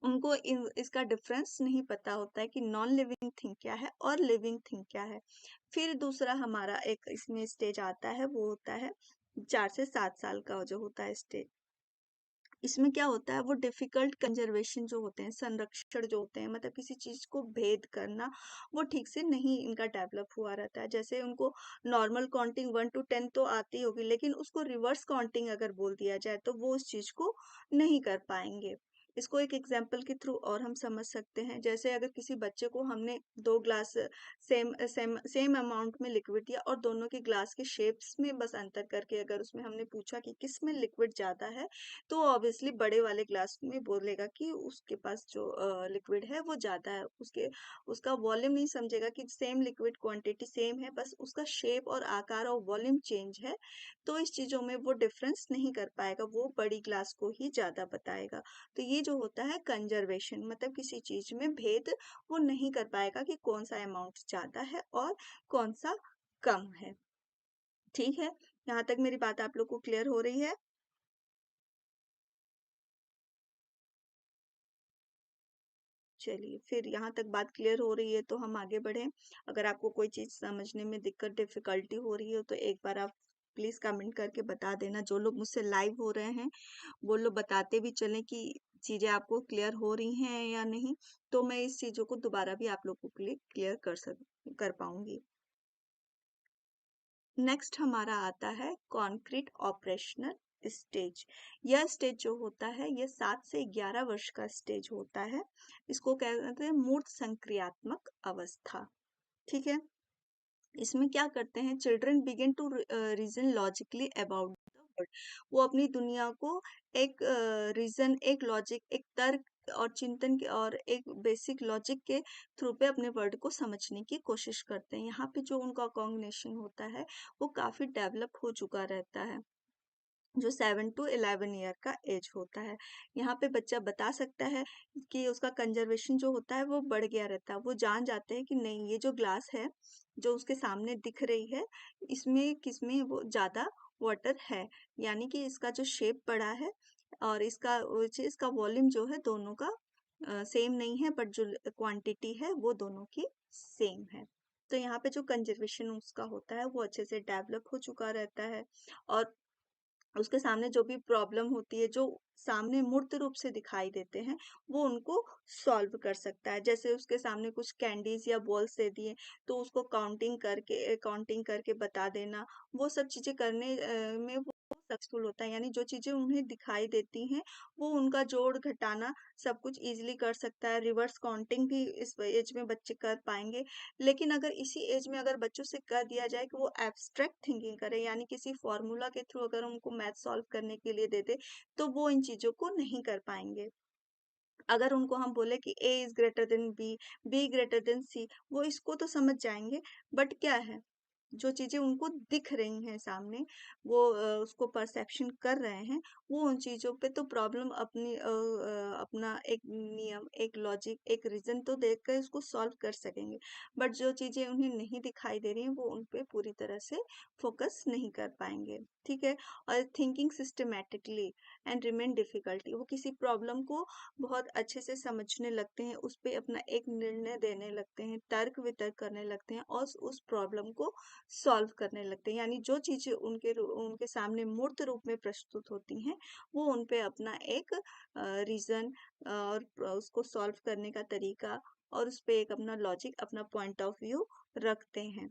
उनको इसका डिफरेंस नहीं पता होता है कि नॉन लिविंग थिंग क्या है और लिविंग थिंग क्या है। फिर दूसरा हमारा एक इसमें स्टेज आता है, वो होता है 4 से 7 साल का जो होता है स्टेज। इसमें क्या होता है, वो डिफिकल्ट कंजर्वेशन जो होते हैं, संरक्षण जो होते हैं, मतलब किसी चीज को भेद करना, वो ठीक से नहीं इनका डेवलप हुआ रहता है। जैसे उनको नॉर्मल काउंटिंग 1 to 10 तो आती होगी, लेकिन उसको रिवर्स काउंटिंग अगर बोल दिया जाए तो वो उस चीज को नहीं कर पाएंगे। इसको एक एग्जाम्पल के थ्रू और हम समझ सकते हैं। जैसे अगर किसी बच्चे को हमने 2 glass same same same amount में लिक्विड दिया और दोनों के ग्लास के शेप्स में बस अंतर करके अगर उसमें हमने पूछा कि किस में लिक्विड ज्यादा है, तो ऑब्वियसली बड़े वाले ग्लास में बोलेगा कि उसके पास जो लिक्विड है वो ज्यादा है। उसका वॉल्यूम नहीं समझेगा कि सेम लिक्विड क्वांटिटी सेम है, बस उसका शेप और आकार और वॉल्यूम चेंज है। तो इस चीजों में वो डिफरेंस नहीं कर पाएगा, वो बड़ी ग्लास को ही ज्यादा बताएगा। तो ये जो होता है कंजर्वेशन, मतलब किसी चीज में भेद वो नहीं कर पाएगा कि कौन सा अमाउंट ज्यादा है और कौन सा कम है। ठीक है, यहाँ तक मेरी बात आप लोग को क्लियर हो रही है? चलिए, फिर यहाँ तक बात क्लियर हो रही है तो हम आगे बढ़ें। अगर आपको कोई चीज़ समझने में दिक्कत, डिफ़िकल्टी हो रही हो तो एक बार आप प्लीज़ कमेंट करके बता देना। जो लोग मुझसे लाइव हो रहे हैं, वो लोग बताते भी चलें कि चीज़ें आपको क्लियर हो रही हैं या नहीं, तो मैं इस चीज़ों को दोबारा भी आप लोगों के लिए क्लियर कर पाऊँगी। नेक्स्ट हमारा आता है कॉन्क्रीट ऑपरेशनल स्टेज। यह स्टेज जो होता है ये 7 से 11 वर्ष का स्टेज होता है। इसको कहते हैं मूर्त संक्रियात्मक अवस्था। ठीक है, इसमें क्या करते हैं, children begin to reason logically about the world. वो अपनी दुनिया को एक रीजन, एक लॉजिक, एक तर्क और चिंतन के और एक बेसिक लॉजिक के थ्रू पे अपने वर्ड को समझने की कोशिश करते हैं। यहाँ पे जो उनका कॉग्निशन होता है वो काफी डेवलप हो चुका रहता है, जो 7 to 11 ईयर का एज होता है। यहाँ पे बच्चा बता सकता है कि उसका कंजर्वेशन जो होता है वो बढ़ गया रहता है। वो जान जाते हैं कि नहीं, ये जो ग्लास है जो उसके सामने दिख रही है, इसमें किसमें वो ज्यादा वाटर है, यानी कि इसका जो शेप बड़ा है और इसका वॉल्यूम जो है दोनों का सेम नहीं है, बट जो क्वांटिटी है वो दोनों की सेम है। तो यहाँ पे जो कंजर्वेशन उसका होता है वो अच्छे से डेवलप हो चुका रहता है, और उसके सामने जो भी प्रॉब्लम होती है, जो सामने मूर्त रूप से दिखाई देते हैं, वो उनको सॉल्व कर सकता है। जैसे उसके सामने कुछ कैंडीज या बॉल्स दे दिए, तो उसको काउंटिंग करके बता देना, वो सब चीजें करने में वो सक्सेसफुल होता है। यानी जो चीजें उन्हें दिखाई देती हैं, वो उनका जोड़ घटाना सब कुछ इजीली कर सकता है। रिवर्स काउंटिंग भी इस एज में बच्चे कर पाएंगे। लेकिन अगर इसी एज में अगर बच्चों से कह दिया जाए कि वो एब्स्ट्रैक्ट थिंकिंग करें, यानी किसी फॉर्मूला के थ्रू अगर उनको मैथ सॉल्व करने के लिए दे दे, तो वो इन चीजों को नहीं कर पाएंगे। अगर उनको हम बोले कि A is greater than B greater than C, वो इसको तो समझ जाएंगे, बट क्या है, जो चीजें उनको दिख रही हैं सामने, वो उसको परसेप्शन कर रहे हैं, वो उन चीजों पे तो प्रॉब्लम अपना एक नियम, एक लॉजिक, एक रीजन तो देखकर उसको सॉल्व कर सकेंगे। बट जो चीजें उन्हें नहीं दिखाई दे रही हैं, वो उन पे पूरी तरह से फोकस नहीं कर पाएंगे। ठीक है। और thinking systematically and remain difficulty, वो किसी प्रॉब्लम को बहुत अच्छे से समझने लगते हैं, उस पे अपना एक निर्णय देने लगते हैं, तर्क वितर्क करने लगते हैं, और उस प्रॉब्लम को सॉल्व करने लगते हैं। यानी जो चीजें उनके सामने मूर्त रूप में प्रस्तुत होती हैं, वो उन पे अपना एक रीजन और उसको सॉल्व करने का तरीका, और उस पे एक अपना लॉजिक, अपना पॉइंट ऑफ व्यू रखते हैं।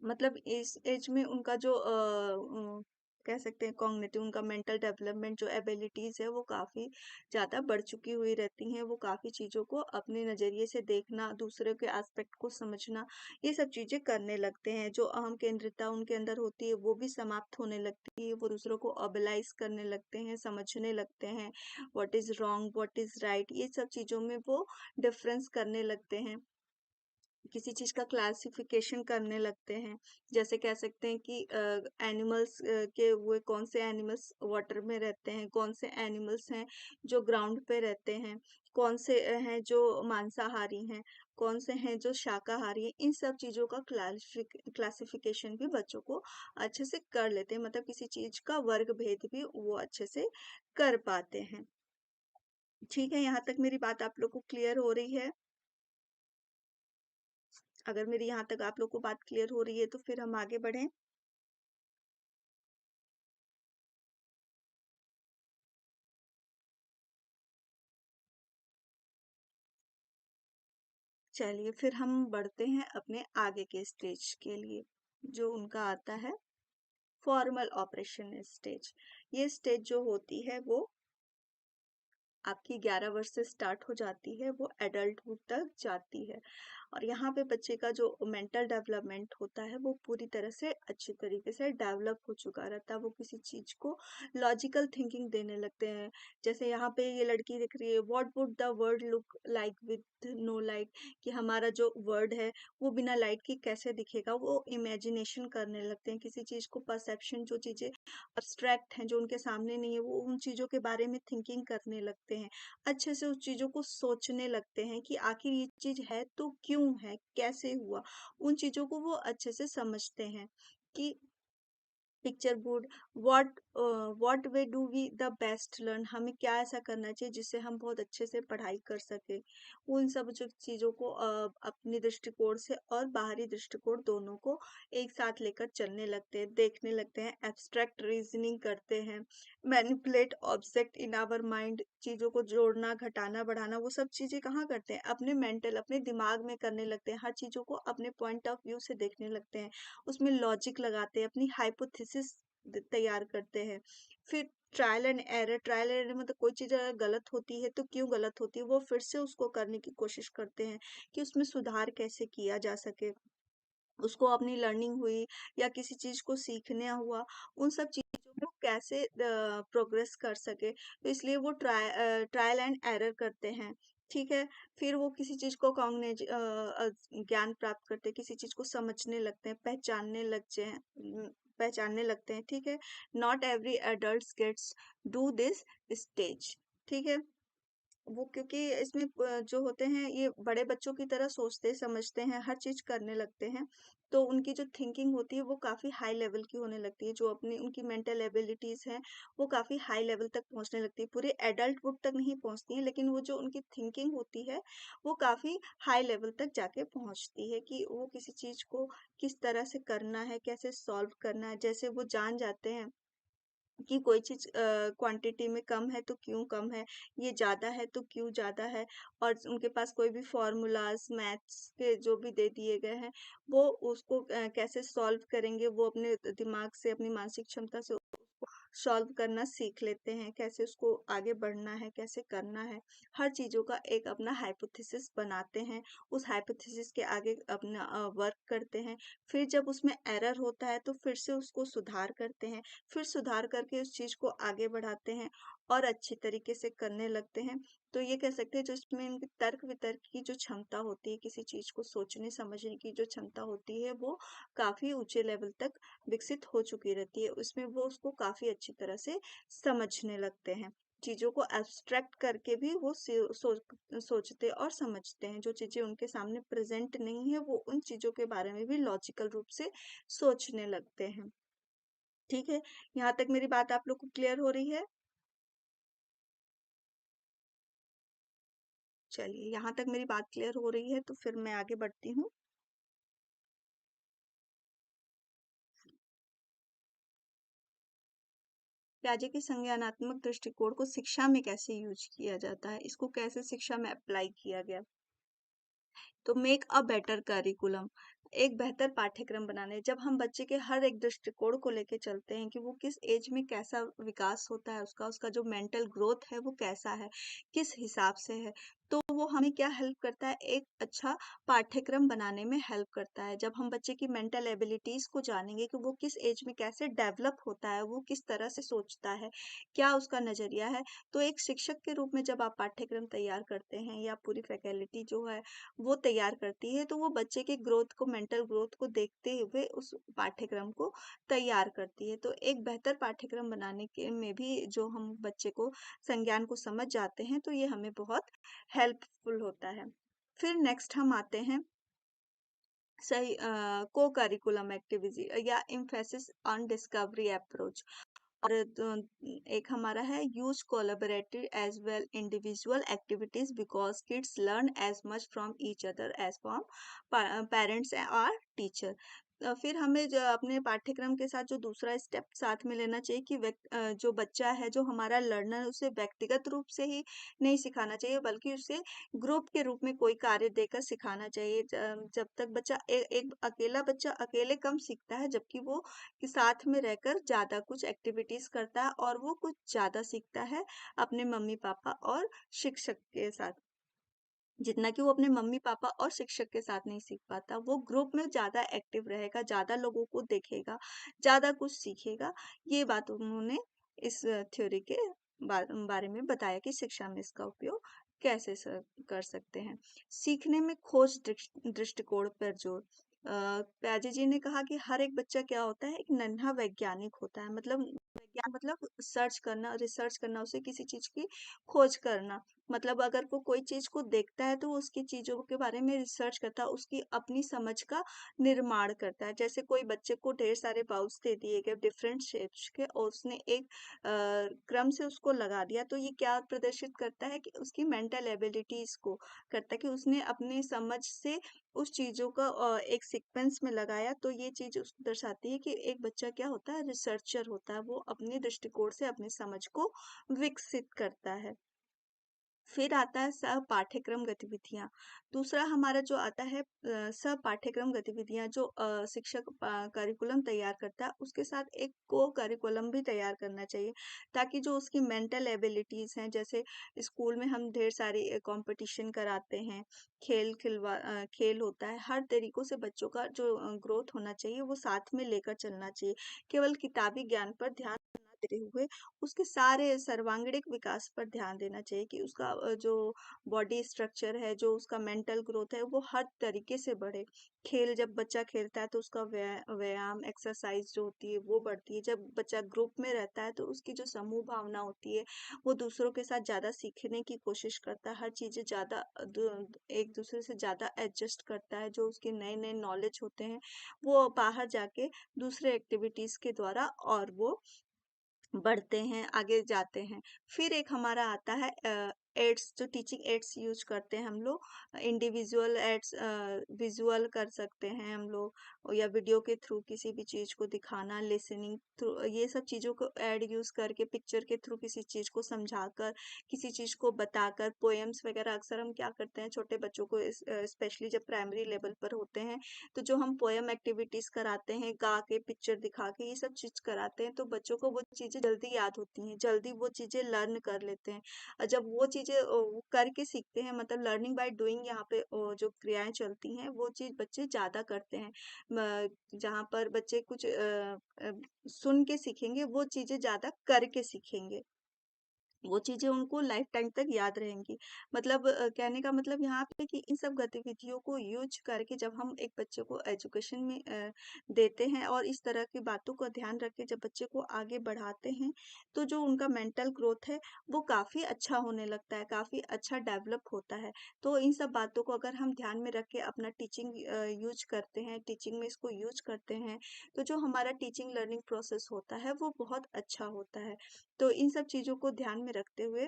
मतलब इस एज में उनका जो कह सकते हैं कॉग्निटिव, उनका मेंटल डेवलपमेंट, जो एबिलिटीज है, वो काफी ज्यादा बढ़ चुकी हुई रहती हैं। वो काफी चीजों को अपने नजरिए से देखना, दूसरे के एस्पेक्ट को समझना, ये सब चीजें करने लगते हैं। जो अहम केंद्रिता उनके अंदर होती है, वो भी समाप्त होने लगती है। वो दूसरों को ऑबलाइज करने लगते हैं, समझने लगते हैं, what is wrong, what is right, ये सब चीजों में वो डिफरेंस करने लगते हैं। किसी चीज का क्लासिफिकेशन करने लगते हैं। जैसे कह सकते हैं कि एनिमल्स के, वो कौन से एनिमल्स वाटर में रहते हैं, कौन से एनिमल्स हैं जो ग्राउंड पे रहते हैं, कौन से हैं जो मांसाहारी हैं, कौन से हैं जो शाकाहारी हैं। इन सब चीजों का क्लासिफिकेशन भी बच्चों को अच्छे से कर लेते हैं। मतलब किसी चीज का वर्ग भेद भी वो अच्छे से कर पाते हैं। ठीक है, यहाँ तक मेरी बात आप लोग को क्लियर हो रही है? अगर मेरी यहाँ तक आप लोग को बात क्लियर हो रही है, तो फिर हम आगे बढ़ें। चलिए, फिर हम बढ़ते हैं अपने आगे के स्टेज के लिए, जो उनका आता है फॉर्मल ऑपरेशन स्टेज। ये स्टेज जो होती है, वो आपकी 11 वर्ष से स्टार्ट हो जाती है, वो एडल्टहुड तक जाती है। और यहाँ पे बच्चे का जो मेंटल डेवलपमेंट होता है, वो पूरी तरह से अच्छी तरीके से डेवलप हो चुका रहता है। वो किसी चीज को लॉजिकल थिंकिंग देने लगते हैं। जैसे यहाँ पे ये लड़की दिख रही है, what would the world look like with no light, कि हमारा जो वर्ड है वो बिना लाइट के कैसे दिखेगा। वो इमेजिनेशन करने लगते हैं किसी चीज को, परसेप्शन, जो चीजें अब्स्ट्रैक्ट हैं, जो उनके सामने नहीं है, वो उन चीजों के बारे में थिंकिंग करने लगते हैं। अच्छे से उस चीजों को सोचने लगते हैं कि आखिर ये चीज है तो क्यों है, कैसे हुआ। उन चीजों को वो अच्छे से समझते हैं कि picture board, what way do we the best learn, हमें क्या ऐसा करना चाहिए जिससे हम बहुत अच्छे से पढ़ाई कर सके। उन सब जो चीजों को अपने दृष्टिकोण से और बाहरी दृष्टिकोण दोनों को एक साथ लेकर चलने लगते हैं, देखने लगते हैं, एब्स्ट्रैक्ट रीजनिंग करते हैं, manipulate object in our mind, चीजों को जोड़ना, घटाना, बढ़ाना, वो सब चीजें कहाँ करते हैं, अपने मेंटल, अपने दिमाग में करने लगते हैं। हर चीजों को अपने पॉइंट ऑफ व्यू से देखने लगते हैं, उसमें लॉजिक लगाते हैं, अपनी हाइपोथेसिस तैयार करते हैं। फिर ट्रायल एंड मतलब कोई चीज अगर गलत होती है तो क्यों गलत होती है, वो फिर से उसको करने की कोशिश करते हैं कि उसमें सुधार कैसे किया जा सके। उसको अपनी लर्निंग हुई या किसी चीज को सीखने हुआ, उन सब चीजों को कैसे प्रोग्रेस कर सके, तो इसलिए वो ट्रायल एंड एरर करते हैं। ठीक है। फिर वो किसी चीज को कॉग्निज ज्ञान प्राप्त करते हैं, किसी चीज को समझने लगते हैं, पहचानने लगते हैं। ठीक है। Not every adult gets do this stage. ठीक है। वो क्योंकि इसमें जो होते हैं ये बड़े बच्चों की तरह सोचते समझते हैं, हर चीज़ करने लगते हैं। तो उनकी जो थिंकिंग होती है वो काफ़ी हाई लेवल की होने लगती है, जो अपनी उनकी मेंटल एबिलिटीज़ हैं, वो काफ़ी हाई लेवल तक पहुँचने लगती है। पूरे एडल्टहुड तक नहीं पहुँचती हैं, लेकिन वो जो उनकी थिंकिंग होती है, वो काफ़ी हाई लेवल तक जाके पहुँचती है कि वो किसी चीज़ को किस तरह से करना है, कैसे सॉल्व करना है। जैसे वो जान जाते हैं कि कोई चीज़ क्वांटिटी में कम है तो क्यों कम है, ये ज़्यादा है तो क्यों ज़्यादा है, और उनके पास कोई भी फ़ॉर्मूलाज़ मैथ्स के जो भी दे दिए गए हैं, वो उसको कैसे सॉल्व करेंगे, वो अपने दिमाग से, अपनी मानसिक क्षमता से उसको सॉल्व करना सीख लेते हैं, कैसे उसको आगे बढ़ना है, कैसे करना है। हर चीज़ों का एक अपना हाइपोथेसिस बनाते हैं, उस हाइपोथेसिस के आगे अपना वर्क करते हैं। फिर जब उसमें एरर होता है तो फिर से उसको सुधार करते हैं। फिर सुधार करके उस चीज़ को आगे बढ़ाते हैं और अच्छी तरीके से करने लगते हैं। तो ये कह सकते हैं जो इसमें इनकी तर्क वितर्क की जो क्षमता होती है, किसी चीज़ को सोचने समझने की जो क्षमता होती है, वो काफ़ी ऊंचे लेवल तक विकसित हो चुकी रहती है। उसमें वो उसको काफ़ी अच्छी तरह से समझने लगते हैं। चीज़ों को एब्स्ट्रैक्ट करके भी वो सोचते और समझते हैं। जो चीज़ें उनके सामने प्रेजेंट नहीं है, वो उन चीज़ों के बारे में भी लॉजिकल रूप से सोचने लगते हैं। ठीक है, यहाँ तक मेरी बात आप लोग को क्लियर हो रही है? चलिए, यहाँ तक मेरी बात क्लियर हो रही है तो फिर मैं आगे बढ़ती हूँ। पियाजे के संज्ञानात्मक दृष्टिकोण को शिक्षा में कैसे यूज किया जाता है, इसको कैसे शिक्षा में अप्लाई किया गया। तो मेक अ बेटर करिकुलम, एक बेहतर पाठ्यक्रम बनाने। जब हम बच्चे के हर एक दृष्टिकोण को लेके चलते हैं कि वो किस एज में कैसा विकास होता है, उसका उसका जो मेंटल ग्रोथ है वो कैसा है, किस हिसाब से है, तो वो हमें क्या हेल्प करता है, एक अच्छा पाठ्यक्रम बनाने में हेल्प करता है। जब हम बच्चे की मेंटल एबिलिटीज को जानेंगे कि वो किस एज में कैसे डेवलप होता है, वो किस तरह से सोचता है, क्या उसका नजरिया है, तो एक शिक्षक के रूप में जब आप पाठ्यक्रम तैयार करते हैं या पूरी फैकल्टी जो है वो तैयार करती है, तो वो बच्चे के ग्रोथ को, मेंटल ग्रोथ को देखते हुए उस पाठ्यक्रम को तैयार करती है। तो एक बेहतर पाठ्यक्रम बनाने के में भी जो हम बच्चे को संज्ञान को समझ जाते हैं, तो ये हमें बहुत हेल्पफुल होता है। फिर नेक्स्ट हम आते हैं सही को करिकुलम एक्टिविटी या एम्फेसिस ऑन डिस्कवरी अप्रोच। और एक हमारा है use collaborative as well individual activities because kids learn as much from each other as from parents और टीचर। फिर हमें जो अपने पाठ्यक्रम के साथ जो दूसरा स्टेप साथ में लेना चाहिए कि जो बच्चा है, जो हमारा लर्नर, उसे व्यक्तिगत रूप से ही नहीं सिखाना चाहिए, बल्कि उसे ग्रुप के रूप में कोई कार्य देकर सिखाना चाहिए। जब तक बच्चा एक अकेला बच्चा अकेले कम सीखता है, जबकि वो कि साथ में रहकर ज़्यादा कुछ एक्टिविटीज करता है और वो कुछ ज़्यादा सीखता है अपने मम्मी पापा और शिक्षक के साथ, जितना कि वो अपने मम्मी पापा और शिक्षक के साथ नहीं सीख पाता। वो ग्रुप में ज़्यादा एक्टिव रहेगा, ज़्यादा लोगों को देखेगा, ज़्यादा कुछ सीखेगा। ये बात उन्होंने इस थ्योरी के बारे में बताया कि शिक्षा में इसका उपयोग कैसे कर सकते हैं। सीखने में खोज दृष्टिकोण पर जोर। प्याजे जी ने कहा कि हर एक बच्चा क्या होता है, एक नन्हा वैज्ञानिक होता है। मतलब वैज्ञान मतलब सर्च करना, रिसर्च करना, उसे किसी चीज की खोज करना। मतलब अगर वो कोई चीज को देखता है तो वो उसकी चीजों के बारे में रिसर्च करता है, उसकी अपनी समझ का निर्माण करता है। जैसे कोई बच्चे को ढेर सारे बाउल्स दे दिए गए डिफरेंट शेप्स के और उसने एक क्रम से उसको लगा दिया, तो ये क्या प्रदर्शित करता है कि उसकी मेंटल एबिलिटीज को करता है कि उसने अपनी समझ से उस चीजों का एक सीक्वेंस में लगाया। तो ये चीज उसको दर्शाती है कि एक बच्चा क्या होता है, रिसर्चर होता है, वो अपने दृष्टिकोण से अपनी समझ को विकसित करता है। फिर आता है सह पाठ्यक्रम गतिविधियां। दूसरा हमारा जो आता है सह पाठ्यक्रम गतिविधियां, जो शिक्षक करिकुलम तैयार करता है, उसके साथ एक को करिकुलम भी तैयार करना चाहिए, ताकि जो उसकी मेंटल एबिलिटीज हैं, जैसे स्कूल में हम ढेर सारी कंपटीशन कराते हैं, खेल होता है, हर तरीकों से बच्चों का जो ग्रोथ होना चाहिए वो साथ में लेकर चलना चाहिए। केवल किताबी ज्ञान पर ध्यान देते हुए उसके सारे सर्वांगीण विकास पर ध्यान देना चाहिए कि उसका जो बॉडी स्ट्रक्चर है, जो उसका मेंटल ग्रोथ है, वो हर तरीके से बढ़े। खेल जब बच्चा खेलता है तो उसका व्यायाम एक्सरसाइज जो होती है वो बढ़ती है। जब बच्चा ग्रुप में रहता है तो उसकी जो समूह भावना होती है वो दूसरों के साथ ज़्यादा सीखने की कोशिश करता है, हर चीज़ें ज़्यादा एक दूसरे से ज़्यादा एडजस्ट करता है। जो उसके नए नए नॉलेज होते हैं वो बाहर जाके दूसरे एक्टिविटीज़ के द्वारा और वो बढ़ते हैं, आगे जाते हैं। फिर एक हमारा आता है एड्स, जो टीचिंग एड्स यूज़ करते हैं हम लोग। इंडिविजुअल एड्स विज़ुअल कर सकते हैं हम लोग, या वीडियो के थ्रू किसी भी चीज़ को दिखाना, लिसनिंग थ्रू, ये सब चीज़ों को ऐड यूज़ करके पिक्चर के थ्रू किसी चीज़ को समझाकर, किसी चीज़ को बताकर, पोएम्स वगैरह अक्सर हम क्या करते हैं छोटे बच्चों को स्पेशली जब प्राइमरी लेवल पर होते हैं, तो जो हम पोएम एक्टिविटीज़ कराते हैं, गा के, पिक्चर दिखा के, ये सब चीज़ कराते हैं, तो बच्चों को वो चीज़ें जल्दी याद होती हैं, जल्दी वो चीज़ें लर्न कर लेते हैं। जब वो चीज़ें वो करके सीखते हैं, मतलब लर्निंग बाय डूइंग, यहाँ पे जो क्रियाएँ चलती हैं, वो चीज़ बच्चे ज़्यादा करते हैं। जहाँ पर बच्चे कुछ सुन के सीखेंगे, वो चीज़ें ज़्यादा करके सीखेंगे। वो चीज़ें उनको लाइफ टाइम तक याद रहेंगी। मतलब कहने का मतलब यहाँ पे कि इन सब गतिविधियों को यूज़ करके जब हम एक बच्चे को एजुकेशन में देते हैं और इस तरह की बातों का ध्यान रख के जब बच्चे को आगे बढ़ाते हैं, तो जो उनका मेंटल ग्रोथ है, वो काफ़ी अच्छा होने लगता है, काफ़ी अच्छा डेवलप होता है। तो इन सब बातों को अगर हम ध्यान में रख के अपना टीचिंग यूज़ करते हैं, टीचिंग में इसको यूज़ करते हैं, तो जो हमारा टीचिंग लर्निंग प्रोसेस होता है, वो बहुत अच्छा होता है। तो इन सब चीज़ों को ध्यान में रखते हुए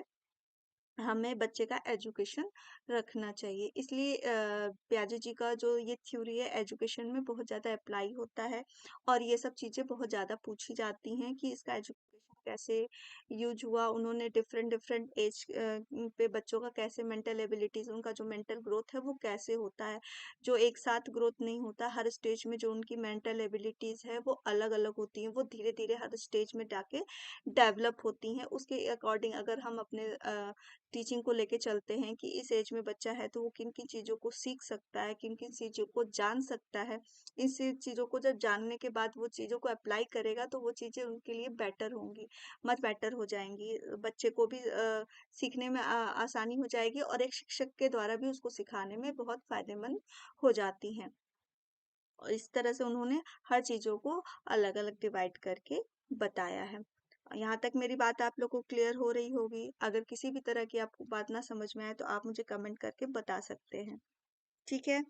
हमें बच्चे का एजुकेशन रखना चाहिए। इसलिए पियाजे जी का जो ये थ्योरी है एजुकेशन में बहुत ज़्यादा अप्लाई होता है और ये सब चीज़ें बहुत ज़्यादा पूछी जाती हैं कि इसका एजुकेशन कैसे यूज हुआ। उन्होंने डिफरेंट डिफरेंट एज पे बच्चों का कैसे मेंटल एबिलिटीज, उनका जो मेंटल ग्रोथ है वो कैसे होता है, जो एक साथ ग्रोथ नहीं होता। हर स्टेज में जो उनकी मेंटल एबिलिटीज है वो अलग अलग होती हैं, वो धीरे धीरे हर स्टेज में जाके डेवलप होती हैं। उसके अकॉर्डिंग अगर हम अपने टीचिंग को लेके चलते हैं कि इस एज में बच्चा है तो वो किन किन चीज़ों को सीख सकता है, किन किन चीज़ों को जान सकता है। इस चीज़ों को जब जानने के बाद वो चीज़ों को अप्लाई करेगा तो वो चीज़ें उनके लिए बेटर होंगी, मच बेटर हो जाएंगी। बच्चे को भी सीखने में आसानी हो जाएगी और एक शिक्षक के द्वारा भी उसको सिखाने में बहुत फायदेमंद हो जाती हैं। और इस तरह से उन्होंने हर चीज़ों को अलग अलग डिवाइड करके बताया है। यहाँ तक मेरी बात आप लोग को क्लियर हो रही होगी। अगर किसी भी तरह की आपको बात ना समझ में आए तो आप मुझे कमेंट करके बता सकते हैं। ठीक है,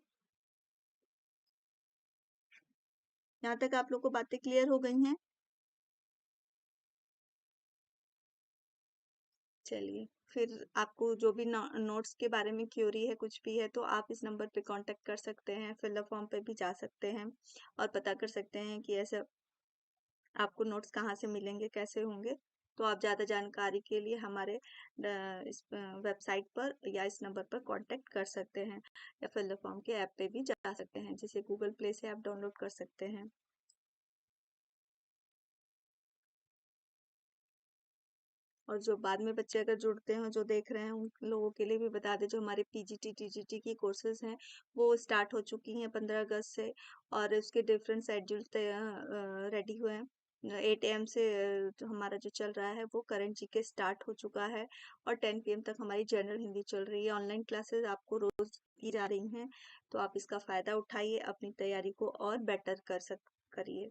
यहाँ तक आप लोग को बातें क्लियर हो गई हैं। चलिए, फिर आपको जो भी नोट्स के बारे में क्यूरी है, कुछ भी है, तो आप इस नंबर पे कांटेक्ट कर सकते हैं, फिलअप फॉर्म पे भी जा सकते हैं और पता कर सकते हैं कि ऐसा आपको नोट्स कहाँ से मिलेंगे, कैसे होंगे। तो आप ज़्यादा जानकारी के लिए हमारे इस वेबसाइट पर या इस नंबर पर कांटेक्ट कर सकते हैं, या फिर फॉर्म के ऐप पे भी जा सकते हैं, जिसे गूगल प्ले से आप डाउनलोड कर सकते हैं। और जो बाद में बच्चे अगर जुड़ते हैं, जो देख रहे हैं, उन लोगों के लिए भी बता दें, जो हमारे पीजीटी टीजीटी की कोर्सेज हैं वो स्टार्ट हो चुकी हैं 15 अगस्त से, और उसके डिफरेंट शेड्यूल रेडी हुए हैं। 8 AM से जो हमारा जो चल रहा है वो करंट जीके स्टार्ट हो चुका है, और 10 PM तक हमारी जनरल हिंदी चल रही है। ऑनलाइन क्लासेस आपको रोज दी जा रही हैं, तो आप इसका फायदा उठाइए, अपनी तैयारी को और बेटर करिए।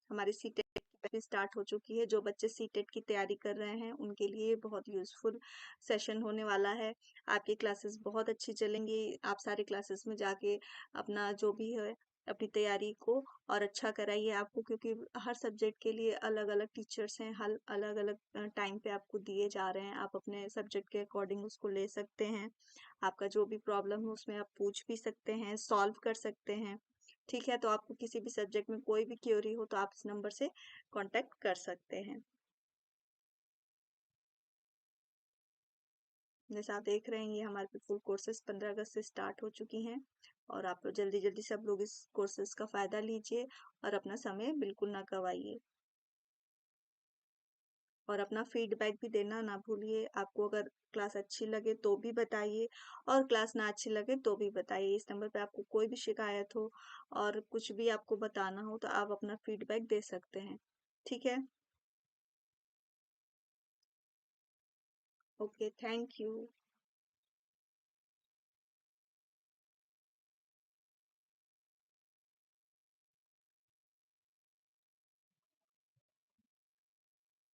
हमारी सीटेट की बैच स्टार्ट हो चुकी है। जो बच्चे सीटेट की तैयारी कर रहे हैं उनके लिए बहुत यूजफुल सेशन होने वाला है। आपकी क्लासेस बहुत अच्छी चलेंगी। आप सारे क्लासेस में जाके अपना जो भी है अपनी तैयारी को और अच्छा कराइए आपको, क्योंकि हर सब्जेक्ट के लिए अलग अलग टीचर्स हैं, हल अलग अलग टाइम पे आपको दिए जा रहे हैं। आप अपने सब्जेक्ट के अकॉर्डिंग उसको ले सकते हैं। आपका जो भी प्रॉब्लम है उसमें आप पूछ भी सकते हैं, सॉल्व कर सकते हैं। ठीक है, तो आपको किसी भी सब्जेक्ट में कोई भी क्वेरी हो तो आप इस नंबर से कांटेक्ट कर सकते हैं। जैसे आप देख रहे हैं ये हमारे पे फुल कोर्सेज 15 अगस्त से स्टार्ट हो चुकी हैं, और आप लोग जल्दी जल्दी सब लोग इस कोर्सेज का फायदा लीजिए और अपना समय बिल्कुल ना गवाइए। और अपना फीडबैक भी देना ना भूलिए। आपको अगर क्लास अच्छी लगे तो भी बताइए, और क्लास ना अच्छी लगे तो भी बताइए। इस नंबर पे आपको कोई भी शिकायत हो और कुछ भी आपको बताना हो तो आप अपना फीडबैक दे सकते हैं। ठीक है। Okay, thank you.